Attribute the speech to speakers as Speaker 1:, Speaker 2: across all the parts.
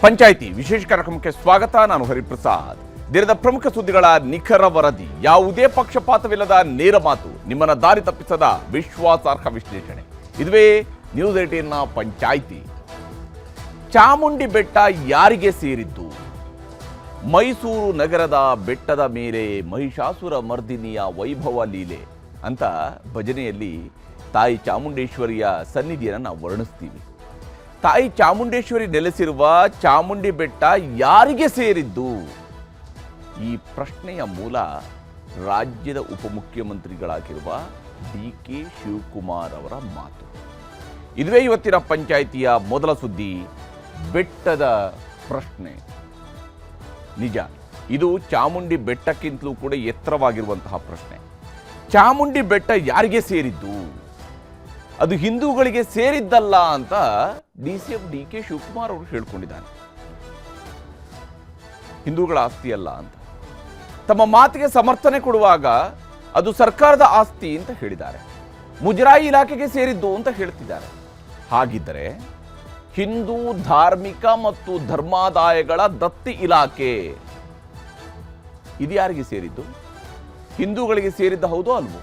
Speaker 1: ಪಂಚಾಯಿತಿ ವಿಶೇಷ ಕಾರ್ಯಕ್ರಮಕ್ಕೆ ಸ್ವಾಗತ. ನಾನು ಹರಿಪ್ರಸಾದ್. ದಿನದ ಪ್ರಮುಖ ಸುದ್ದಿಗಳ ನಿಖರ ವರದಿ, ಯಾವುದೇ ಪಕ್ಷಪಾತವಿಲ್ಲದ ನೇರ ಮಾತು, ನಿಮ್ಮನ್ನ ದಾರಿ ತಪ್ಪಿಸದ ವಿಶ್ವಾಸಾರ್ಹ ವಿಶ್ಲೇಷಣೆ. ಇದುವೇ ನ್ಯೂಸ್ 18ನ ಪಂಚಾಯಿತಿ. ಚಾಮುಂಡಿ ಬೆಟ್ಟ ಯಾರಿಗೆ ಸೇರಿದ್ದು? ಮೈಸೂರು ನಗರದ ಬೆಟ್ಟದ ಮೇಲೆ ಮಹಿಷಾಸುರ ಮರ್ದಿನಿಯ ವೈಭವ ಲೀಲೆ ಅಂತ ಭಜನೆಯಲ್ಲಿ ತಾಯಿ ಚಾಮುಂಡೇಶ್ವರಿಯ ಸನ್ನಿಧಿಯನ್ನು ನಾವು ವರ್ಣಿಸ್ತೀವಿ. ತಾಯಿ ಚಾಮುಂಡೇಶ್ವರಿ ನೆಲೆಸಿರುವ ಚಾಮುಂಡಿ ಬೆಟ್ಟ ಯಾರಿಗೆ ಸೇರಿದ್ದು? ಈ ಪ್ರಶ್ನೆಯ ಮೂಲ ರಾಜ್ಯದ ಉಪಮುಖ್ಯಮಂತ್ರಿಗಳಾಗಿರುವ DK ಶಿವಕುಮಾರ್ ಅವರ ಮಾತು. ಇದುವೇ ಇವತ್ತಿನ ಪಂಚಾಯಿತಿಯ ಮೊದಲ ಸುದ್ದಿ, ಬೆಟ್ಟದ ಪ್ರಶ್ನೆ. ನಿಜ, ಇದು ಚಾಮುಂಡಿ ಬೆಟ್ಟಕ್ಕಿಂತಲೂ ಕೂಡ ಎತ್ತರವಾಗಿರುವಂತಹ ಪ್ರಶ್ನೆ. ಚಾಮುಂಡಿ ಬೆಟ್ಟ ಯಾರಿಗೆ ಸೇರಿದ್ದು? ಅದು ಹಿಂದೂಗಳಿಗೆ ಸೇರಿದ್ದಲ್ಲ ಅಂತ DCM DK ಶಿವಕುಮಾರ್ ಅವರು ಹೇಳ್ಕೊಂಡಿದ್ದಾರೆ. ಹಿಂದೂಗಳ ಆಸ್ತಿ ಅಲ್ಲ ಅಂತ ತಮ್ಮ ಮಾತಿಗೆ ಸಮರ್ಥನೆ ಕೊಡುವಾಗ ಅದು ಸರ್ಕಾರದ ಆಸ್ತಿ ಅಂತ ಹೇಳಿದ್ದಾರೆ. ಮುಜರಾಯಿ ಇಲಾಖೆಗೆ ಸೇರಿದ್ದು ಅಂತ ಹೇಳ್ತಿದ್ದಾರೆ. ಹಾಗಿದ್ದರೆ ಹಿಂದೂ ಧಾರ್ಮಿಕ ಮತ್ತು ಧರ್ಮಾದಾಯಗಳ ದತ್ತಿ ಇಲಾಖೆ ಇದು ಯಾರಿಗೆ ಸೇರಿದ್ದು? ಹಿಂದೂಗಳಿಗೆ ಸೇರಿದ್ದ ಹೌದೋ ಅಲ್ವೋ?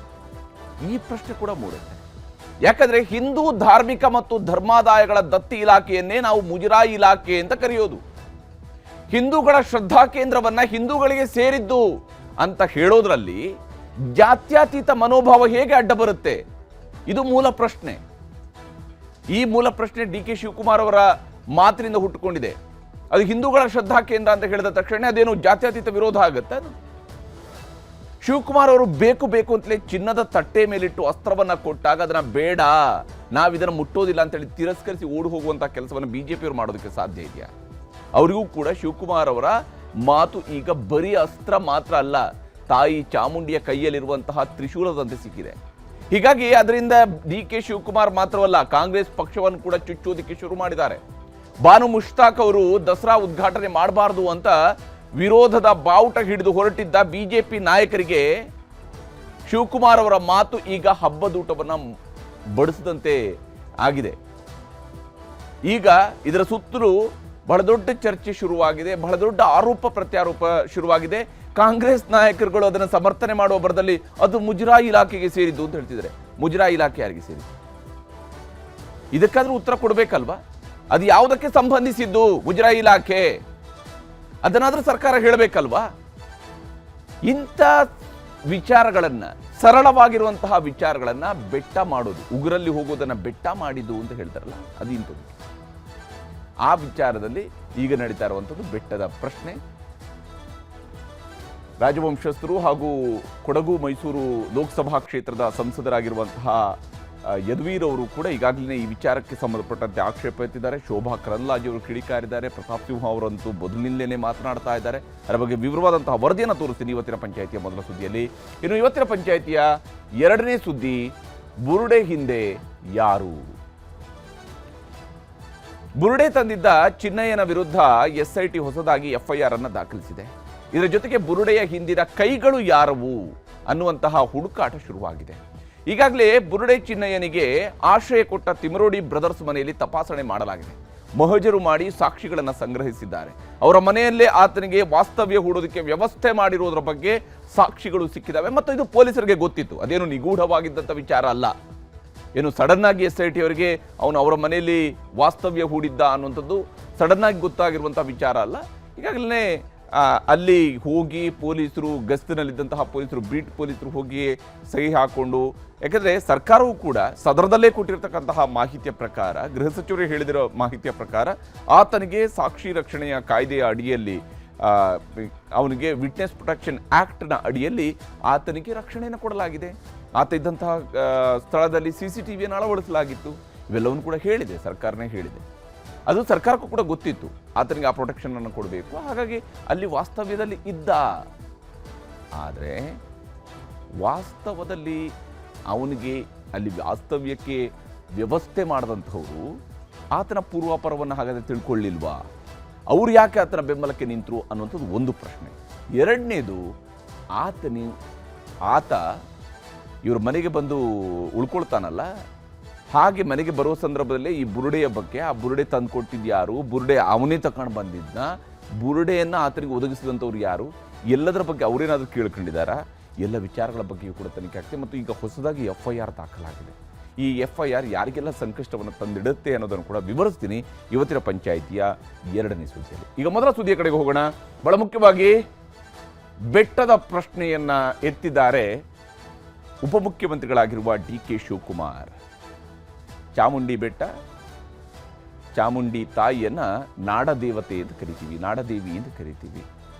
Speaker 1: ಈ ಪ್ರಶ್ನೆ ಕೂಡ ಮೂಡುತ್ತೆ. ಯಾಕಂದ್ರೆ ಹಿಂದೂ ಧಾರ್ಮಿಕ ಮತ್ತು ಧರ್ಮಾದಾಯಗಳ ದತ್ತಿ ಇಲಾಖೆಯನ್ನೇ ನಾವು ಮುಜರಾಯಿ ಇಲಾಖೆ ಅಂತ ಕರೆಯೋದು. ಹಿಂದೂಗಳ ಶ್ರದ್ಧಾ ಕೇಂದ್ರವನ್ನ ಹಿಂದೂಗಳಿಗೆ ಸೇರಿದ್ದು ಅಂತ ಹೇಳೋದ್ರಲ್ಲಿ ಜಾತ್ಯತೀತ ಮನೋಭಾವ ಹೇಗೆ ಅಡ್ಡ ಬರುತ್ತೆ? ಇದು ಮೂಲ ಪ್ರಶ್ನೆ. ಈ ಮೂಲ ಪ್ರಶ್ನೆ DK ಶಿವಕುಮಾರ್ ಅವರ ಮಾತಿನಿಂದ ಹುಟ್ಟುಕೊಂಡಿದೆ. ಅದು ಹಿಂದೂಗಳ ಶ್ರದ್ಧಾ ಕೇಂದ್ರ ಅಂತ ಹೇಳಿದ ತಕ್ಷಣ ಅದೇನು ಜಾತ್ಯತೀತ ವಿರೋಧ ಆಗುತ್ತೆ? ಅದು ಶಿವಕುಮಾರ್ ಅವರು ಬೇಕು ಅಂತಲೇ ಚಿನ್ನದ ತಟ್ಟೆ ಮೇಲಿಟ್ಟು ಅಸ್ತ್ರವನ್ನ ಕೊಟ್ಟಾಗ ಅದನ್ನ ಬೇಡ, ನಾವಿದನ್ನು ಮುಟ್ಟೋದಿಲ್ಲ ಅಂತೇಳಿ ತಿರಸ್ಕರಿಸಿ ಓಡಿ ಹೋಗುವಂತ ಕೆಲಸವನ್ನು ಬಿಜೆಪಿಯವರು ಮಾಡೋದಕ್ಕೆ ಸಾಧ್ಯ ಇದೆಯಾ? ಅವರಿಗೂ ಕೂಡ ಶಿವಕುಮಾರ್ ಅವರ ಮಾತು ಈಗ ಬರೀ ಅಸ್ತ್ರ ಮಾತ್ರ ಅಲ್ಲ, ತಾಯಿ ಚಾಮುಂಡಿಯ ಕೈಯಲ್ಲಿರುವಂತಹ ತ್ರಿಶೂಲದಂತೆ ಸಿಕ್ಕಿದೆ. ಹೀಗಾಗಿ ಅದರಿಂದ DK ಶಿವಕುಮಾರ್ ಮಾತ್ರವಲ್ಲ, ಕಾಂಗ್ರೆಸ್ ಪಕ್ಷವನ್ನು ಕೂಡ ಚುಚ್ಚೋದಕ್ಕೆ ಶುರು ಮಾಡಿದ್ದಾರೆ. ಬಾನು ಮುಷ್ತಾಕ್ ಅವರು ದಸರಾ ಉದ್ಘಾಟನೆ ಮಾಡಬಾರದು ಅಂತ ವಿರೋಧದ ಬಾವುಟ ಹಿಡಿದು ಹೊರಟಿದ್ದ ಬಿಜೆಪಿ ನಾಯಕರಿಗೆ ಶಿವಕುಮಾರ್ ಅವರ ಮಾತು ಈಗ ಹಬ್ಬದೂಟವನ್ನ ಬಡಿಸಿದಂತೆ ಆಗಿದೆ. ಈಗ ಇದರ ಸುತ್ತಲೂ ಬಹಳ ದೊಡ್ಡ ಚರ್ಚೆ ಶುರುವಾಗಿದೆ, ಬಹಳ ದೊಡ್ಡ ಆರೋಪ ಪ್ರತ್ಯಾರೋಪ ಶುರುವಾಗಿದೆ. ಕಾಂಗ್ರೆಸ್ ನಾಯಕರುಗಳು ಅದನ್ನು ಸಮರ್ಥನೆ ಮಾಡುವ ಬರದಲ್ಲಿ ಅದು ಮುಜರಾಯಿ ಇಲಾಖೆಗೆ ಸೇರಿದ್ದು ಅಂತ ಹೇಳ್ತಿದ್ದಾರೆ. ಮುಜರಾಯಿ ಇಲಾಖೆ ಯಾರಿಗೆ ಸೇರಿದ್ದು? ಇದಕ್ಕಾದ್ರೂ ಉತ್ತರ ಕೊಡಬೇಕಲ್ವಾ? ಅದು ಯಾವುದಕ್ಕೆ ಸಂಬಂಧಿಸಿದ್ದು ಮುಜರಾಯಿ ಇಲಾಖೆ? ಅದನ್ನಾದ್ರೂ ಸರ್ಕಾರ ಹೇಳಬೇಕಲ್ವಾ? ಇಂಥ ವಿಚಾರಗಳನ್ನ, ಸರಳವಾಗಿರುವಂತಹ ವಿಚಾರಗಳನ್ನ ಬೆಟ್ಟ ಮಾಡೋದು, ಉಗುರಲ್ಲಿ ಹೋಗೋದನ್ನ ಬೆಟ್ಟ ಮಾಡಿದ್ದು ಅಂತ ಹೇಳ್ತಾರಲ್ಲ, ಅದು ಇಂಥದ್ದು. ಆ ವಿಚಾರದಲ್ಲಿ ಈಗ ನಡೀತಾ ಇರುವಂಥದ್ದು ಬೆಟ್ಟದ ಪ್ರಶ್ನೆ. ರಾಜವಂಶಸ್ಥರು ಹಾಗೂ ಕೊಡಗು ಮೈಸೂರು ಲೋಕಸಭಾ ಕ್ಷೇತ್ರದ ಸಂಸದರಾಗಿರುವಂತಹ ಯದುವೀರ್ ಅವರು ಕೂಡ ಈಗಾಗಲೇ ಈ ವಿಚಾರಕ್ಕೆ ಸಂಬಂಧಪಟ್ಟಂತೆ ಆಕ್ಷೇಪ ಎತ್ತಿದ್ದಾರೆ. ಶೋಭಾ ಕರಂದ್ಲಾಜೆ ಅವರು ಕಿಡಿಕಾರಿದ್ದಾರೆ. ಪ್ರತಾಪ್ ಸಿಂಹ ಅವರಂತೂ ಬದಲಿನಲ್ಲೇ ಮಾತನಾಡ್ತಾ ಇದ್ದಾರೆ. ಅದರ ಬಗ್ಗೆ ವಿವರವಾದಂತಹ ವರದಿಯನ್ನು ತೋರಿಸ್ತೀನಿ ಇವತ್ತಿನ ಪಂಚಾಯಿತಿಯ ಮೊದಲ ಸುದ್ದಿಯಲ್ಲಿ. ಇನ್ನು ಇವತ್ತಿನ ಪಂಚಾಯಿತಿಯ ಎರಡನೇ ಸುದ್ದಿ, ಬುರುಡೆ ಹಿಂದೆ ಯಾರು? ಬುರುಡೆ ತಂದಿದ್ದ ಚಿನ್ನಯ್ಯನ ವಿರುದ್ಧ SIT ಹೊಸದಾಗಿ FIR ಅನ್ನು ದಾಖಲಿಸಿದೆ. ಇದರ ಜೊತೆಗೆ ಬುರುಡೆಯ ಹಿಂದಿನ ಕೈಗಳು ಯಾರವು ಅನ್ನುವಂತಹ ಹುಡುಕಾಟ ಶುರುವಾಗಿದೆ. ಈಗಾಗಲೇ ಬುರುಡೆ ಚಿನ್ನಯ್ಯನಿಗೆ ಆಶ್ರಯ ಕೊಟ್ಟ ತಿಮರೋಡಿ ಬ್ರದರ್ಸ್ ಮನೆಯಲ್ಲಿ ತಪಾಸಣೆ ಮಾಡಲಾಗಿದೆ. ಮೊಹಜರು ಮಾಡಿ ಸಾಕ್ಷಿಗಳನ್ನು ಸಂಗ್ರಹಿಸಿದ್ದಾರೆ. ಅವರ ಮನೆಯಲ್ಲೇ ಆತನಿಗೆ ವಾಸ್ತವ್ಯ ಹೂಡೋದಕ್ಕೆ ವ್ಯವಸ್ಥೆ ಮಾಡಿರೋದ್ರ ಬಗ್ಗೆ ಸಾಕ್ಷಿಗಳು ಸಿಕ್ಕಿದ್ದಾವೆ. ಮತ್ತು ಇದು ಪೊಲೀಸರಿಗೆ ಗೊತ್ತಿತ್ತು, ಅದೇನು ನಿಗೂಢವಾಗಿದ್ದಂಥ ವಿಚಾರ ಅಲ್ಲ. ಏನು ಸಡನ್ ಆಗಿ SIT ಅವರಿಗೆ ಅವರ ಮನೆಯಲ್ಲಿ ವಾಸ್ತವ್ಯ ಹೂಡಿದ್ದ ಅನ್ನುವಂಥದ್ದು ಸಡನ್ ಆಗಿ ಗೊತ್ತಾಗಿರುವಂಥ ವಿಚಾರ ಅಲ್ಲ. ಈಗಾಗಲೇ ಅಲ್ಲಿ ಹೋಗಿ ಪೊಲೀಸರು, ಗಸ್ತಿನಲ್ಲಿದ್ದಂತಹ ಪೊಲೀಸರು, ಬೀಟ್ ಪೊಲೀಸರು ಹೋಗಿ ಸಹಿ ಹಾಕೊಂಡು, ಯಾಕಂದರೆ ಸರ್ಕಾರವೂ ಕೂಡ ಸದರದಲ್ಲೇ ಕೊಟ್ಟಿರ್ತಕ್ಕಂತಹ ಮಾಹಿತಿಯ ಪ್ರಕಾರ, ಗೃಹ ಸಚಿವರು ಹೇಳಿದಿರೋ ಮಾಹಿತಿಯ ಪ್ರಕಾರ ಆತನಿಗೆ ಸಾಕ್ಷಿ ರಕ್ಷಣೆಯ ಕಾಯ್ದೆಯ ಅಡಿಯಲ್ಲಿ, ಅವನಿಗೆ ವಿಟ್ನೆಸ್ ಪ್ರೊಟೆಕ್ಷನ್ ಆ್ಯಕ್ಟ್ನ ಅಡಿಯಲ್ಲಿ ಆತನಿಗೆ ರಕ್ಷಣೆಯನ್ನು ಕೊಡಲಾಗಿದೆ. ಆತ ಇದ್ದಂತಹ ಸ್ಥಳದಲ್ಲಿ CCTVಯನ್ನು ಅಳವಡಿಸಲಾಗಿತ್ತು. ಇವೆಲ್ಲವನ್ನು ಕೂಡ ಹೇಳಿದೆ, ಸರ್ಕಾರನೇ ಹೇಳಿದೆ. ಅದು ಸರ್ಕಾರಕ್ಕೂ ಕೂಡ ಗೊತ್ತಿತ್ತು, ಆತನಿಗೆ ಆ ಪ್ರೊಟೆಕ್ಷನ್ ಅನ್ನು ಕೊಡಬೇಕು. ಹಾಗಾಗಿ ಅಲ್ಲಿ ವಾಸ್ತವ್ಯದಲ್ಲಿ ಇದ್ದ. ಆದರೆ ವಾಸ್ತವದಲ್ಲಿ ಅವನಿಗೆ ಅಲ್ಲಿ ವಾಸ್ತವ್ಯಕ್ಕೆ ವ್ಯವಸ್ಥೆ ಮಾಡಿದಂಥವರು ಆತನ ಪೂರ್ವಾಪರವನ್ನು ಹಾಗಾದರೆ ತಿಳ್ಕೊಳ್ಳಿಲ್ವಾ? ಅವ್ರು ಯಾಕೆ ಆತನ ಬೆಂಬಲಕ್ಕೆ ನಿಂತರು ಅನ್ನುವಂಥದ್ದು ಒಂದು ಪ್ರಶ್ನೆ. ಎರಡನೇದು, ಆತ ಇವ್ರ ಮನೆಗೆ ಬಂದು ಉಳ್ಕೊಳ್ತಾನಲ್ಲ, ಹಾಗೆ ಮನೆಗೆ ಬರೋ ಸಂದರ್ಭದಲ್ಲಿ ಈ ಬುರುಡೆಯ ಬಗ್ಗೆ, ಆ ಬುರುಡೆ ತಂದು ಕೊಟ್ಟಿದ್ಯಾರು, ಬುರುಡೆ ಅವನೇ ತಗೊಂಡು ಬಂದಿದ್ದ, ಬುರುಡೆಯನ್ನು ಆತನಿಗೆ ಒದಗಿಸಿದಂಥವ್ರು ಯಾರು, ಎಲ್ಲದರ ಬಗ್ಗೆ ಅವರೇನಾದರೂ ಕೇಳ್ಕೊಂಡಿದ್ದಾರಾ, ಎಲ್ಲ ವಿಚಾರಗಳ ಬಗ್ಗೆಯೂ ಕೂಡ ತನಿಖೆ ಆಗ್ತದೆ. ಮತ್ತು ಈಗ ಹೊಸದಾಗಿ FIR ದಾಖಲಾಗಿದೆ. ಈ FIR ಯಾರಿಗೆಲ್ಲ ಸಂಕಷ್ಟವನ್ನು ತಂದಿಡುತ್ತೆ ಅನ್ನೋದನ್ನು ಕೂಡ ವಿವರಿಸ್ತೀನಿ ಇವತ್ತಿನ ಪಂಚಾಯಿತಿಯ 2ನೇ ಸುದ್ದಿಯಲ್ಲಿ. ಈಗ ಮೊದಲ ಸುದ್ದಿಯ ಕಡೆಗೆ ಹೋಗೋಣ. ಬಹಳ ಮುಖ್ಯವಾಗಿ ಬೆಟ್ಟದ ಪ್ರಶ್ನೆಯನ್ನ ಎತ್ತಿದ್ದಾರೆ ಉಪಮುಖ್ಯಮಂತ್ರಿಗಳಾಗಿರುವ DK ಶಿವಕುಮಾರ್. ಚಾಮುಂಡಿ ಬೆಟ್ಟ, ಚಾಮುಂಡಿ ತಾಯಿಯನ್ನ ನಾಡದೇವತೆ ಎಂದು ಕರಿತೀವಿ, ನಾಡದೇವಿ ಎಂದು ಕರಿತೀವಿ.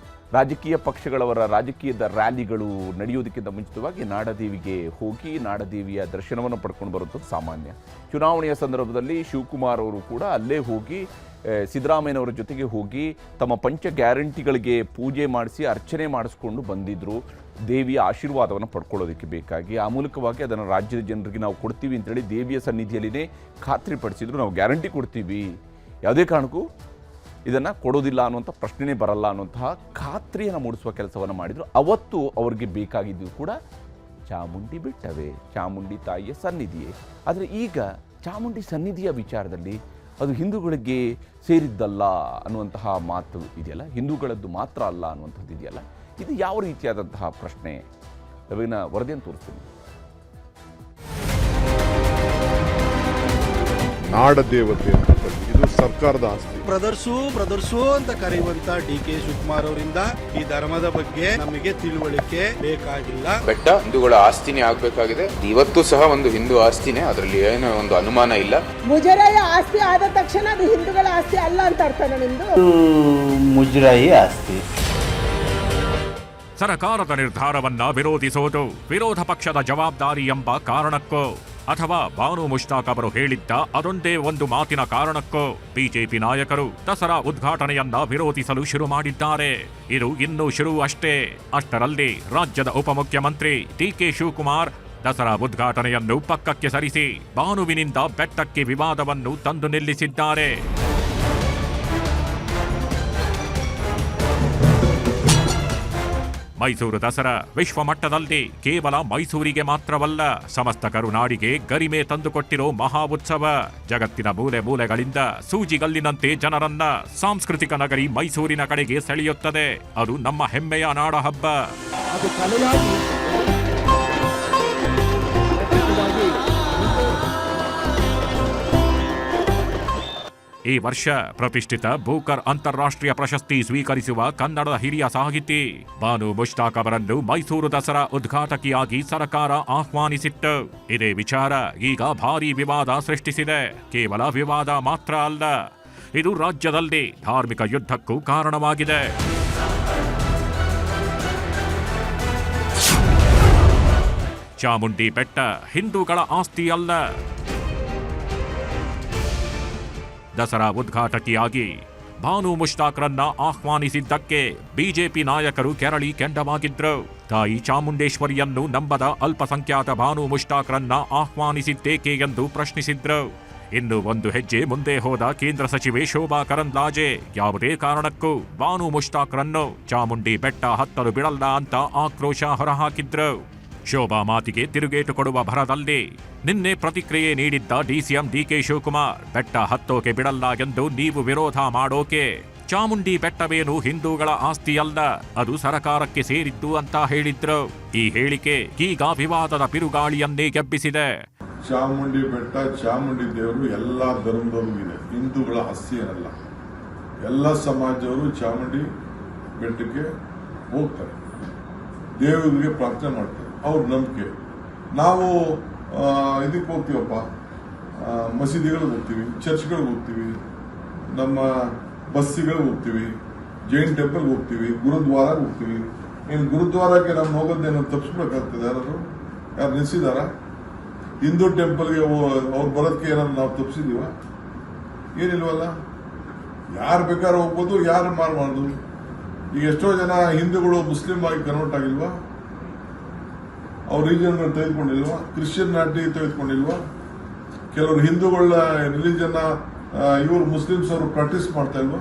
Speaker 1: ರಾಜಕೀಯ ಪಕ್ಷಗಳವರ ರಾಜಕೀಯದ ರ್ಯಾಲಿಗಳು ನಡೆಯೋದಕ್ಕಿಂತ ಮುಂಚಿತವಾಗಿ ನಾಡದೇವಿಗೆ ಹೋಗಿ ನಾಡದೇವಿಯ ದರ್ಶನವನ್ನು ಪಡ್ಕೊಂಡು ಬರುತ್ತದೆ ಸಾಮಾನ್ಯ. ಚುನಾವಣೆಯ ಸಂದರ್ಭದಲ್ಲಿ ಶಿವಕುಮಾರ್ ಅವರು ಕೂಡ ಅಲ್ಲೇ ಹೋಗಿ ಸಿದ್ದರಾಮಯ್ಯನವರ ಜೊತೆಗೆ ಹೋಗಿ ತಮ್ಮ ಪಂಚ ಗ್ಯಾರಂಟಿಗಳಿಗೆ ಪೂಜೆ ಮಾಡಿಸಿ ಅರ್ಚನೆ ಮಾಡಿಸ್ಕೊಂಡು ಬಂದಿದ್ದರು ದೇವಿಯ ಆಶೀರ್ವಾದವನ್ನು ಪಡ್ಕೊಳ್ಳೋದಕ್ಕೆ ಬೇಕಾಗಿ. ಆ ಮೂಲಕವಾಗಿ ಅದನ್ನು ರಾಜ್ಯದ ಜನರಿಗೆ ನಾವು ಕೊಡ್ತೀವಿ ಅಂತೇಳಿ ದೇವಿಯ ಸನ್ನಿಧಿಯಲ್ಲಿನೇ ಖಾತ್ರಿಪಡಿಸಿದ್ರು, ನಾವು ಗ್ಯಾರಂಟಿ ಕೊಡ್ತೀವಿ, ಯಾವುದೇ ಕಾರಣಕ್ಕೂ ಇದನ್ನು ಕೊಡೋದಿಲ್ಲ ಅನ್ನುವಂಥ ಪ್ರಶ್ನೆನೇ ಬರಲ್ಲ ಅನ್ನುವಂತಹ ಖಾತ್ರಿಯನ್ನು ಮೂಡಿಸುವ ಕೆಲಸವನ್ನು ಮಾಡಿದರು. ಅವತ್ತು ಅವರಿಗೆ ಬೇಕಾಗಿದ್ದು ಕೂಡ ಚಾಮುಂಡಿ ಬೆಟ್ಟವೇ, ಚಾಮುಂಡಿ ತಾಯಿಯ ಸನ್ನಿಧಿಯೇ. ಆದರೆ ಈಗ ಚಾಮುಂಡಿ ಸನ್ನಿಧಿಯ ವಿಚಾರದಲ್ಲಿ ಅದು ಹಿಂದೂಗಳಿಗೆ ಸೇರಿದ್ದಲ್ಲ ಅನ್ನುವಂತಹ ಮಾತು ಇದೆಯಲ್ಲ, ಹಿಂದೂಗಳದ್ದು ಮಾತ್ರ ಅಲ್ಲ ಅನ್ನುವಂಥದ್ದು ಇದೆಯಲ್ಲ, ಇದು ಯಾವ ರೀತಿಯಾದಂತಹ ಪ್ರಶ್ನೆ? ರವಿನ ವರದಿಯನ್ನು ತೋರಿಸ್ತೀನಿ.
Speaker 2: ನಾಡದೇವತೆ ಅಂತ ಇದು ಸರ್ಕಾರದ ಆಸ್ತಿ.
Speaker 3: ಬ್ರದರ್ಸು ಅಂತ ಕರೆಯುವಂತ DK ಶಿವಕುಮಾರ್ ಅವರಿಂದ ಈ ಧರ್ಮದ ಬಗ್ಗೆ ನಮಗೆ ತಿಳುವಳಿಕೆ ಬೇಕಾಗಿಲ್ಲ.
Speaker 4: ಬೆಟ್ಟ ಹಿಂದೂಗಳ ಆಸ್ತಿನೇ ಆಗ್ಬೇಕಾಗಿದೆ. ಇವತ್ತು ಸಹ ಒಂದು ಹಿಂದೂ ಆಸ್ತಿನೇ, ಅದರಲ್ಲಿ ಏನೋ ಒಂದು ಅನುಮಾನ ಇಲ್ಲ.
Speaker 5: ಮುಜರಾಯಿ ಆಸ್ತಿ ಆದ ತಕ್ಷಣ ಅದು ಹಿಂದೂಗಳ ಆಸ್ತಿ ಅಲ್ಲ ಅಂತ ಅರ್ಥನ ನಿಮ್ದು?
Speaker 6: ಮುಜರಾಯಿ ಆಸ್ತಿ.
Speaker 7: ಸರ್ಕಾರದ ನಿರ್ಧಾರವನ್ನ ವಿರೋಧಿಸುವುದು ವಿರೋಧ ಪಕ್ಷದ ಜವಾಬ್ದಾರಿ ಎಂಬ ಕಾರಣಕ್ಕೋ ಅಥವಾ ಬಾನು ಮುಷ್ತಾಕ್ ಅವರು ಹೇಳಿದ್ದ ಅದೊಂದೇ ಒಂದು ಮಾತಿನ ಕಾರಣಕ್ಕೋ ಬಿಜೆಪಿ ನಾಯಕರು ದಸರಾ ಉದ್ಘಾಟನೆಯನ್ನ ವಿರೋಧಿಸಲು ಶುರು ಮಾಡಿದ್ದಾರೆ. ಇದು ಇನ್ನೂ ಶುರು ಅಷ್ಟೇ. ಅಷ್ಟರಲ್ಲಿ ರಾಜ್ಯದ ಉಪಮುಖ್ಯಮಂತ್ರಿ DK ಶಿವಕುಮಾರ್ ದಸರಾ ಉದ್ಘಾಟನೆಯನ್ನು ಪಕ್ಕಕ್ಕೆ ಸರಿಸಿ ಬಾನುವಿನಿಂದ ಬೆಟ್ಟಕ್ಕೆ ವಿವಾದವನ್ನು ತಂದು ನಿಲ್ಲಿಸಿದ್ದಾರೆ. ಮೈಸೂರು ದಸರಾ ವಿಶ್ವಮಟ್ಟದಲ್ಲಿ ಕೇವಲ ಮೈಸೂರಿಗೆ ಮಾತ್ರವಲ್ಲ, ಸಮಸ್ತ ಕರುನಾಡಿಗೆ ಗರಿಮೆ ತಂದುಕೊಟ್ಟಿರೋ ಮಹಾ ಉತ್ಸವ. ಜಗತ್ತಿನ ಮೂಲೆ ಮೂಲೆಗಳಿಂದ ಸೂಜಿಗಲ್ಲಿನಂತೆ ಜನರನ್ನ ಸಾಂಸ್ಕೃತಿಕ ನಗರಿ ಮೈಸೂರಿನ ಕಡೆಗೆ ಸೆಳೆಯುತ್ತದೆ. ಅದು ನಮ್ಮ ಹೆಮ್ಮೆಯ ನಾಡ ಹಬ್ಬ.
Speaker 3: ಅದು ಕಲೆಯಾಗಿ
Speaker 7: ಈ ವರ್ಷ ಪ್ರತಿಷ್ಠಿತ ಬೂಕರ್ ಅಂತಾರಾಷ್ಟ್ರೀಯ ಪ್ರಶಸ್ತಿ ಸ್ವೀಕರಿಸುವ ಕನ್ನಡದ ಹಿರಿಯ ಸಾಹಿತಿ ಬಾನು ಮುಷ್ತಾಕ್ ಅವರನ್ನು ಮೈಸೂರು ದಸರಾ ಉದ್ಘಾಟಕಿಯಾಗಿ ಸರ್ಕಾರ ಆಹ್ವಾನಿಸಿತ್ತು. ಇದೇ ವಿಚಾರ ಈಗ ಭಾರೀ ವಿವಾದ ಸೃಷ್ಟಿಸಿದೆ. ಕೇವಲ ವಿವಾದ ಮಾತ್ರ ಅಲ್ಲ, ಇದು ರಾಜ್ಯದಲ್ಲಿ ಧಾರ್ಮಿಕ ಯುದ್ಧಕ್ಕೂ ಕಾರಣವಾಗಿದೆ. ಚಾಮುಂಡಿ ಬೆಟ್ಟ ಹಿಂದೂಗಳ ಆಸ್ತಿ ಅಲ್ಲ. ದಸರಾ ಉದ್ಘಾಟಕಿಯಾಗಿ ಬಾನು ಮುಷ್ತಾಕ್ರನ್ನ ಆಹ್ವಾನಿಸಿದ್ದಕ್ಕೆ ಬಿಜೆಪಿ ನಾಯಕರು ಕೆರಳಿ ಕೆಂಡವಾಗಿದ್ರು. ತಾಯಿ ಚಾಮುಂಡೇಶ್ವರಿಯನ್ನು ನಂಬದ ಅಲ್ಪಸಂಖ್ಯಾತ ಬಾನು ಮುಷ್ತಾಕ್ರನ್ನ ಆಹ್ವಾನಿಸಿದ್ದೇಕೆ ಎಂದು ಪ್ರಶ್ನಿಸಿದ್ರು. ಇನ್ನು ಒಂದು ಹೆಜ್ಜೆ ಮುಂದೆ ಹೋದ ಕೇಂದ್ರ ಸಚಿವೆ ಶೋಭಾ ಕರಂದ್ಲಾಜೆ ಯಾವುದೇ ಕಾರಣಕ್ಕೂ ಬಾನು ಮುಷ್ತಾಕ್ರನ್ನು ಚಾಮುಂಡಿ ಬೆಟ್ಟ ಹತ್ತಲು ಬಿಡಲ್ಲ ಅಂತ ಆಕ್ರೋಶ ಹೊರಹಾಕಿದ್ರು. ಶೋಭಾ ಮಾತಿಗೆ ತಿರುಗೇಟು ಕೊಡುವ ಭರದಲ್ಲಿ ನಿನ್ನೆ ಪ್ರತಿಕ್ರಿಯೆ ನೀಡಿದ್ದ DCM DK ಶಿವಕುಮಾರ್ ಬೆಟ್ಟ ಹತ್ತೋಕೆ ಬಿಡಲ್ಲ ಎಂದು ನೀವು ವಿರೋಧ ಮಾಡೋಕೆ, ಚಾಮುಂಡಿ ಬೆಟ್ಟವೇನು ಹಿಂದೂಗಳ ಆಸ್ತಿಯಲ್ಲ, ಅದು ಸರಕಾರಕ್ಕೆ ಸೇರಿದ್ದು ಅಂತ ಹೇಳಿದ್ರು. ಈ ಹೇಳಿಕೆ ಈಗ ವಿವಾದದ ಬಿರುಗಾಳಿಯನ್ನೇ ಎಬ್ಬಿಸಿದೆ.
Speaker 2: ಚಾಮುಂಡಿ ಬೆಟ್ಟ, ಚಾಮುಂಡಿ ದೇವರು ಎಲ್ಲ ಧರ್ಮದವರು ಇದೆ, ಹಿಂದೂಗಳ ಆಸ್ತಿ ಏನಲ್ಲ. ಎಲ್ಲ ಸಮಾಜದವರು ಚಾಮುಂಡಿ ಬೆಟ್ಟಕ್ಕೆ ಹೋಗ್ತಾರೆ, ದೇವರಿಗೆ ಪ್ರಾರ್ಥನೆ ಮಾಡ್ತಾರೆ, ಅವ್ರ ನಂಬಿಕೆ. ನಾವು ಇದಕ್ಕೆ ಹೋಗ್ತೀವಪ್ಪ, ಮಸೀದಿಗಳಿಗೆ ಹೋಗ್ತೀವಿ, ಚರ್ಚ್ಗಳಿಗೆ ಹೋಗ್ತೀವಿ, ನಮ್ಮ ಬಸ್ಸಿಗಳಿಗೆ ಹೋಗ್ತೀವಿ, ಜೈನ್ ಟೆಂಪಲ್ಗೆ ಹೋಗ್ತೀವಿ, ಗುರುದ್ವಾರಕ್ಕೆ ಹೋಗ್ತೀವಿ. ಇನ್ನು ಗುರುದ್ವಾರಕ್ಕೆ ನಮ್ಮ ಹೋಗೋದೇನೋ ತಪ್ಪಿಸ್ಬೇಕಾಗ್ತದೆ? ಯಾರು ನಿಲ್ಸಿದಾರ? ಹಿಂದೂ ಟೆಂಪಲ್ಗೆ ಅವ್ರು ಬರೋದಕ್ಕೆ ಏನಾದ್ರು ನಾವು ತಪ್ಪಿಸಿದೀವ? ಏನಿಲ್ವಲ್ಲ. ಯಾರು ಬೇಕಾದ್ರೂ ಹೋಗ್ಬೋದು, ಯಾರು ಮಾಡಬಾರ್ದು. ಈಗ ಎಷ್ಟೋ ಜನ ಹಿಂದೂಗಳು ಮುಸ್ಲಿಂ ಆಗಿ ಕನ್ವರ್ಟ್ ಆಗಿಲ್ವಾ? ಅವ್ರ ರೀಜನ್ಗಳು ತೆಗೆದುಕೊಂಡಿಲ್ವಾ? ಕ್ರಿಶ್ಚಿಯನ್ ನಾಟಿ ತೆಗೆದುಕೊಂಡಿಲ್ವಾ? ಕೆಲವರು ಹಿಂದೂಗಳ ರಿಲಿಜನ್ ಇವರು ಮುಸ್ಲಿಮ್ಸ್ ಅವರು ಪ್ರಾಕ್ಟೀಸ್ ಮಾಡ್ತಾ ಇಲ್ವಾ?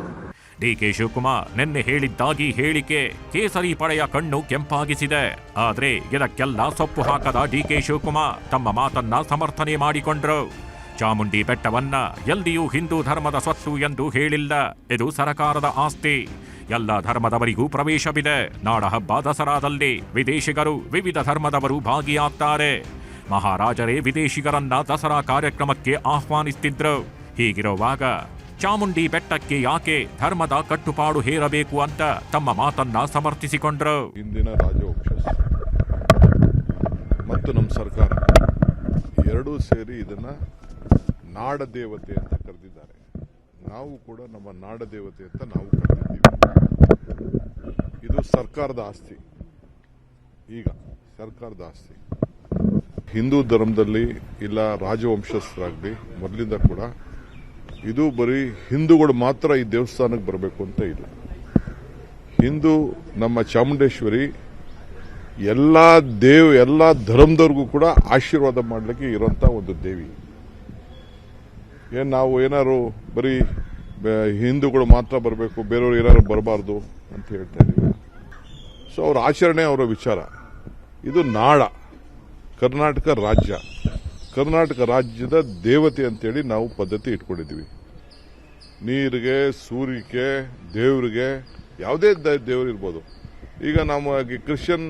Speaker 7: DK ಶಿವಕುಮಾರ್ ನಿನ್ನೆ ಹೇಳಿದ್ದಾಗಿ ಹೇಳಿಕೆ ಕೇಸರಿ ಪಡೆಯ ಕಣ್ಣು ಕೆಂಪಾಗಿಸಿದೆ. ಆದ್ರೆ ಇದಕ್ಕೆಲ್ಲ ಸೊಪ್ಪು ಹಾಕದ DK ಶಿವಕುಮಾರ್ ತಮ್ಮ ಮಾತನ್ನ ಸಮರ್ಥನೆ ಮಾಡಿಕೊಂಡ್ರು. ಚಾಮುಂಡಿ ಬೆಟ್ಟವನ್ನ ಎಲ್ಲಿಯೂ ಹಿಂದೂ ಧರ್ಮದ ಸ್ವತ್ತು ಎಂದು ಹೇಳಿಲ್ಲ. ಇದು ಸರಕಾರದ ಆಸ್ತಿ. ಎಲ್ಲ ಧರ್ಮದವರಿಗೂ ಪ್ರವೇಶವಿದೆ. ನಾಡಹಬ್ಬ ದಸರಾದಲ್ಲಿ ವಿದೇಶಿಗರು, ವಿವಿಧ ಧರ್ಮದವರು ಭಾಗಿಯಾಗ್ತಾರೆ. ಮಹಾರಾಜರೇ ವಿದೇಶಿಗರನ್ನ ದಸರಾ ಕಾರ್ಯಕ್ರಮಕ್ಕೆ ಆಹ್ವಾನಿಸ್ತಿದ್ರು. ಹೀಗಿರುವಾಗ ಚಾಮುಂಡಿ ಬೆಟ್ಟಕ್ಕೆ ಯಾಕೆ ಧರ್ಮದ ಕಟ್ಟುಪಾಡು ಹೇರಬೇಕು ಅಂತ ತಮ್ಮ ಮಾತನ್ನ ಸಮರ್ಥಿಸಿಕೊಂಡ್ರು.
Speaker 8: ಇಂದಿನ ರಾಜವಂಶಸ್ ಮತ್ತು ನಮ್ಮ ಸರ್ಕಾರ ಎರಡೂ ಸೇರಿ ಇದನ್ನ ನಾಡ ದೇವತೆ ಅಂತ ಕರೆದಿದ್ದಾರೆ. ನಾವು ಕೂಡ ನಮ್ಮ ನಾಡ ದೇವತೆ ಅಂತ ನಾವು ಕರೆದಿದ್ದೀವಿ. ಇದು ಸರ್ಕಾರದ ಆಸ್ತಿ. ಈಗ ಸರ್ಕಾರದ ಆಸ್ತಿ ಹಿಂದೂ ಧರ್ಮದಲ್ಲಿ ಇಲ್ಲ ರಾಜವಂಶಸ್ಥರಾಗಲಿ ಮೊದಲಿಂದ ಕೂಡ ಇದು ಬರೀ ಹಿಂದೂಗಳು ಮಾತ್ರ ಈ ದೇವಸ್ಥಾನಕ್ಕೆ ಬರಬೇಕು ಅಂತ ಇಲ್ಲ. ಹಿಂದೂ ನಮ್ಮ ಚಾಮುಂಡೇಶ್ವರಿ ಎಲ್ಲ ಧರ್ಮದವ್ರಿಗೂ ಕೂಡ ಆಶೀರ್ವಾದ ಮಾಡಲಿಕ್ಕೆ ಇರೋಂಥ ಒಂದು ದೇವಿ. ನಾವು ಏನಾದ್ರು ಬರೀ ಹಿಂದೂಗಳು ಮಾತ್ರ ಬರಬೇಕು, ಬೇರೆಯವರು ಏನಾದ್ರು ಬರಬಾರ್ದು ಅಂತ ಹೇಳ್ತಾ ಇದ್ದೀವಿ. ಸೊ ಅವ್ರ ಆಚರಣೆ ಅವರ ವಿಚಾರ. ಇದು ನಾಡ, ಕರ್ನಾಟಕ ರಾಜ್ಯ, ಕರ್ನಾಟಕ ರಾಜ್ಯದ ದೇವತೆ ಅಂತೇಳಿ ನಾವು ಪದ್ಧತಿ ಇಟ್ಕೊಂಡಿದ್ದೀವಿ. ನೀರಿಗೆ, ಸೂರ್ಯಕ್ಕೆ, ದೇವ್ರಿಗೆ, ಯಾವುದೇ ದೇವರು ಇರ್ಬೋದು. ಈಗ ನಮ್ಮ ಕ್ರಿಶ್ಚಿಯನ್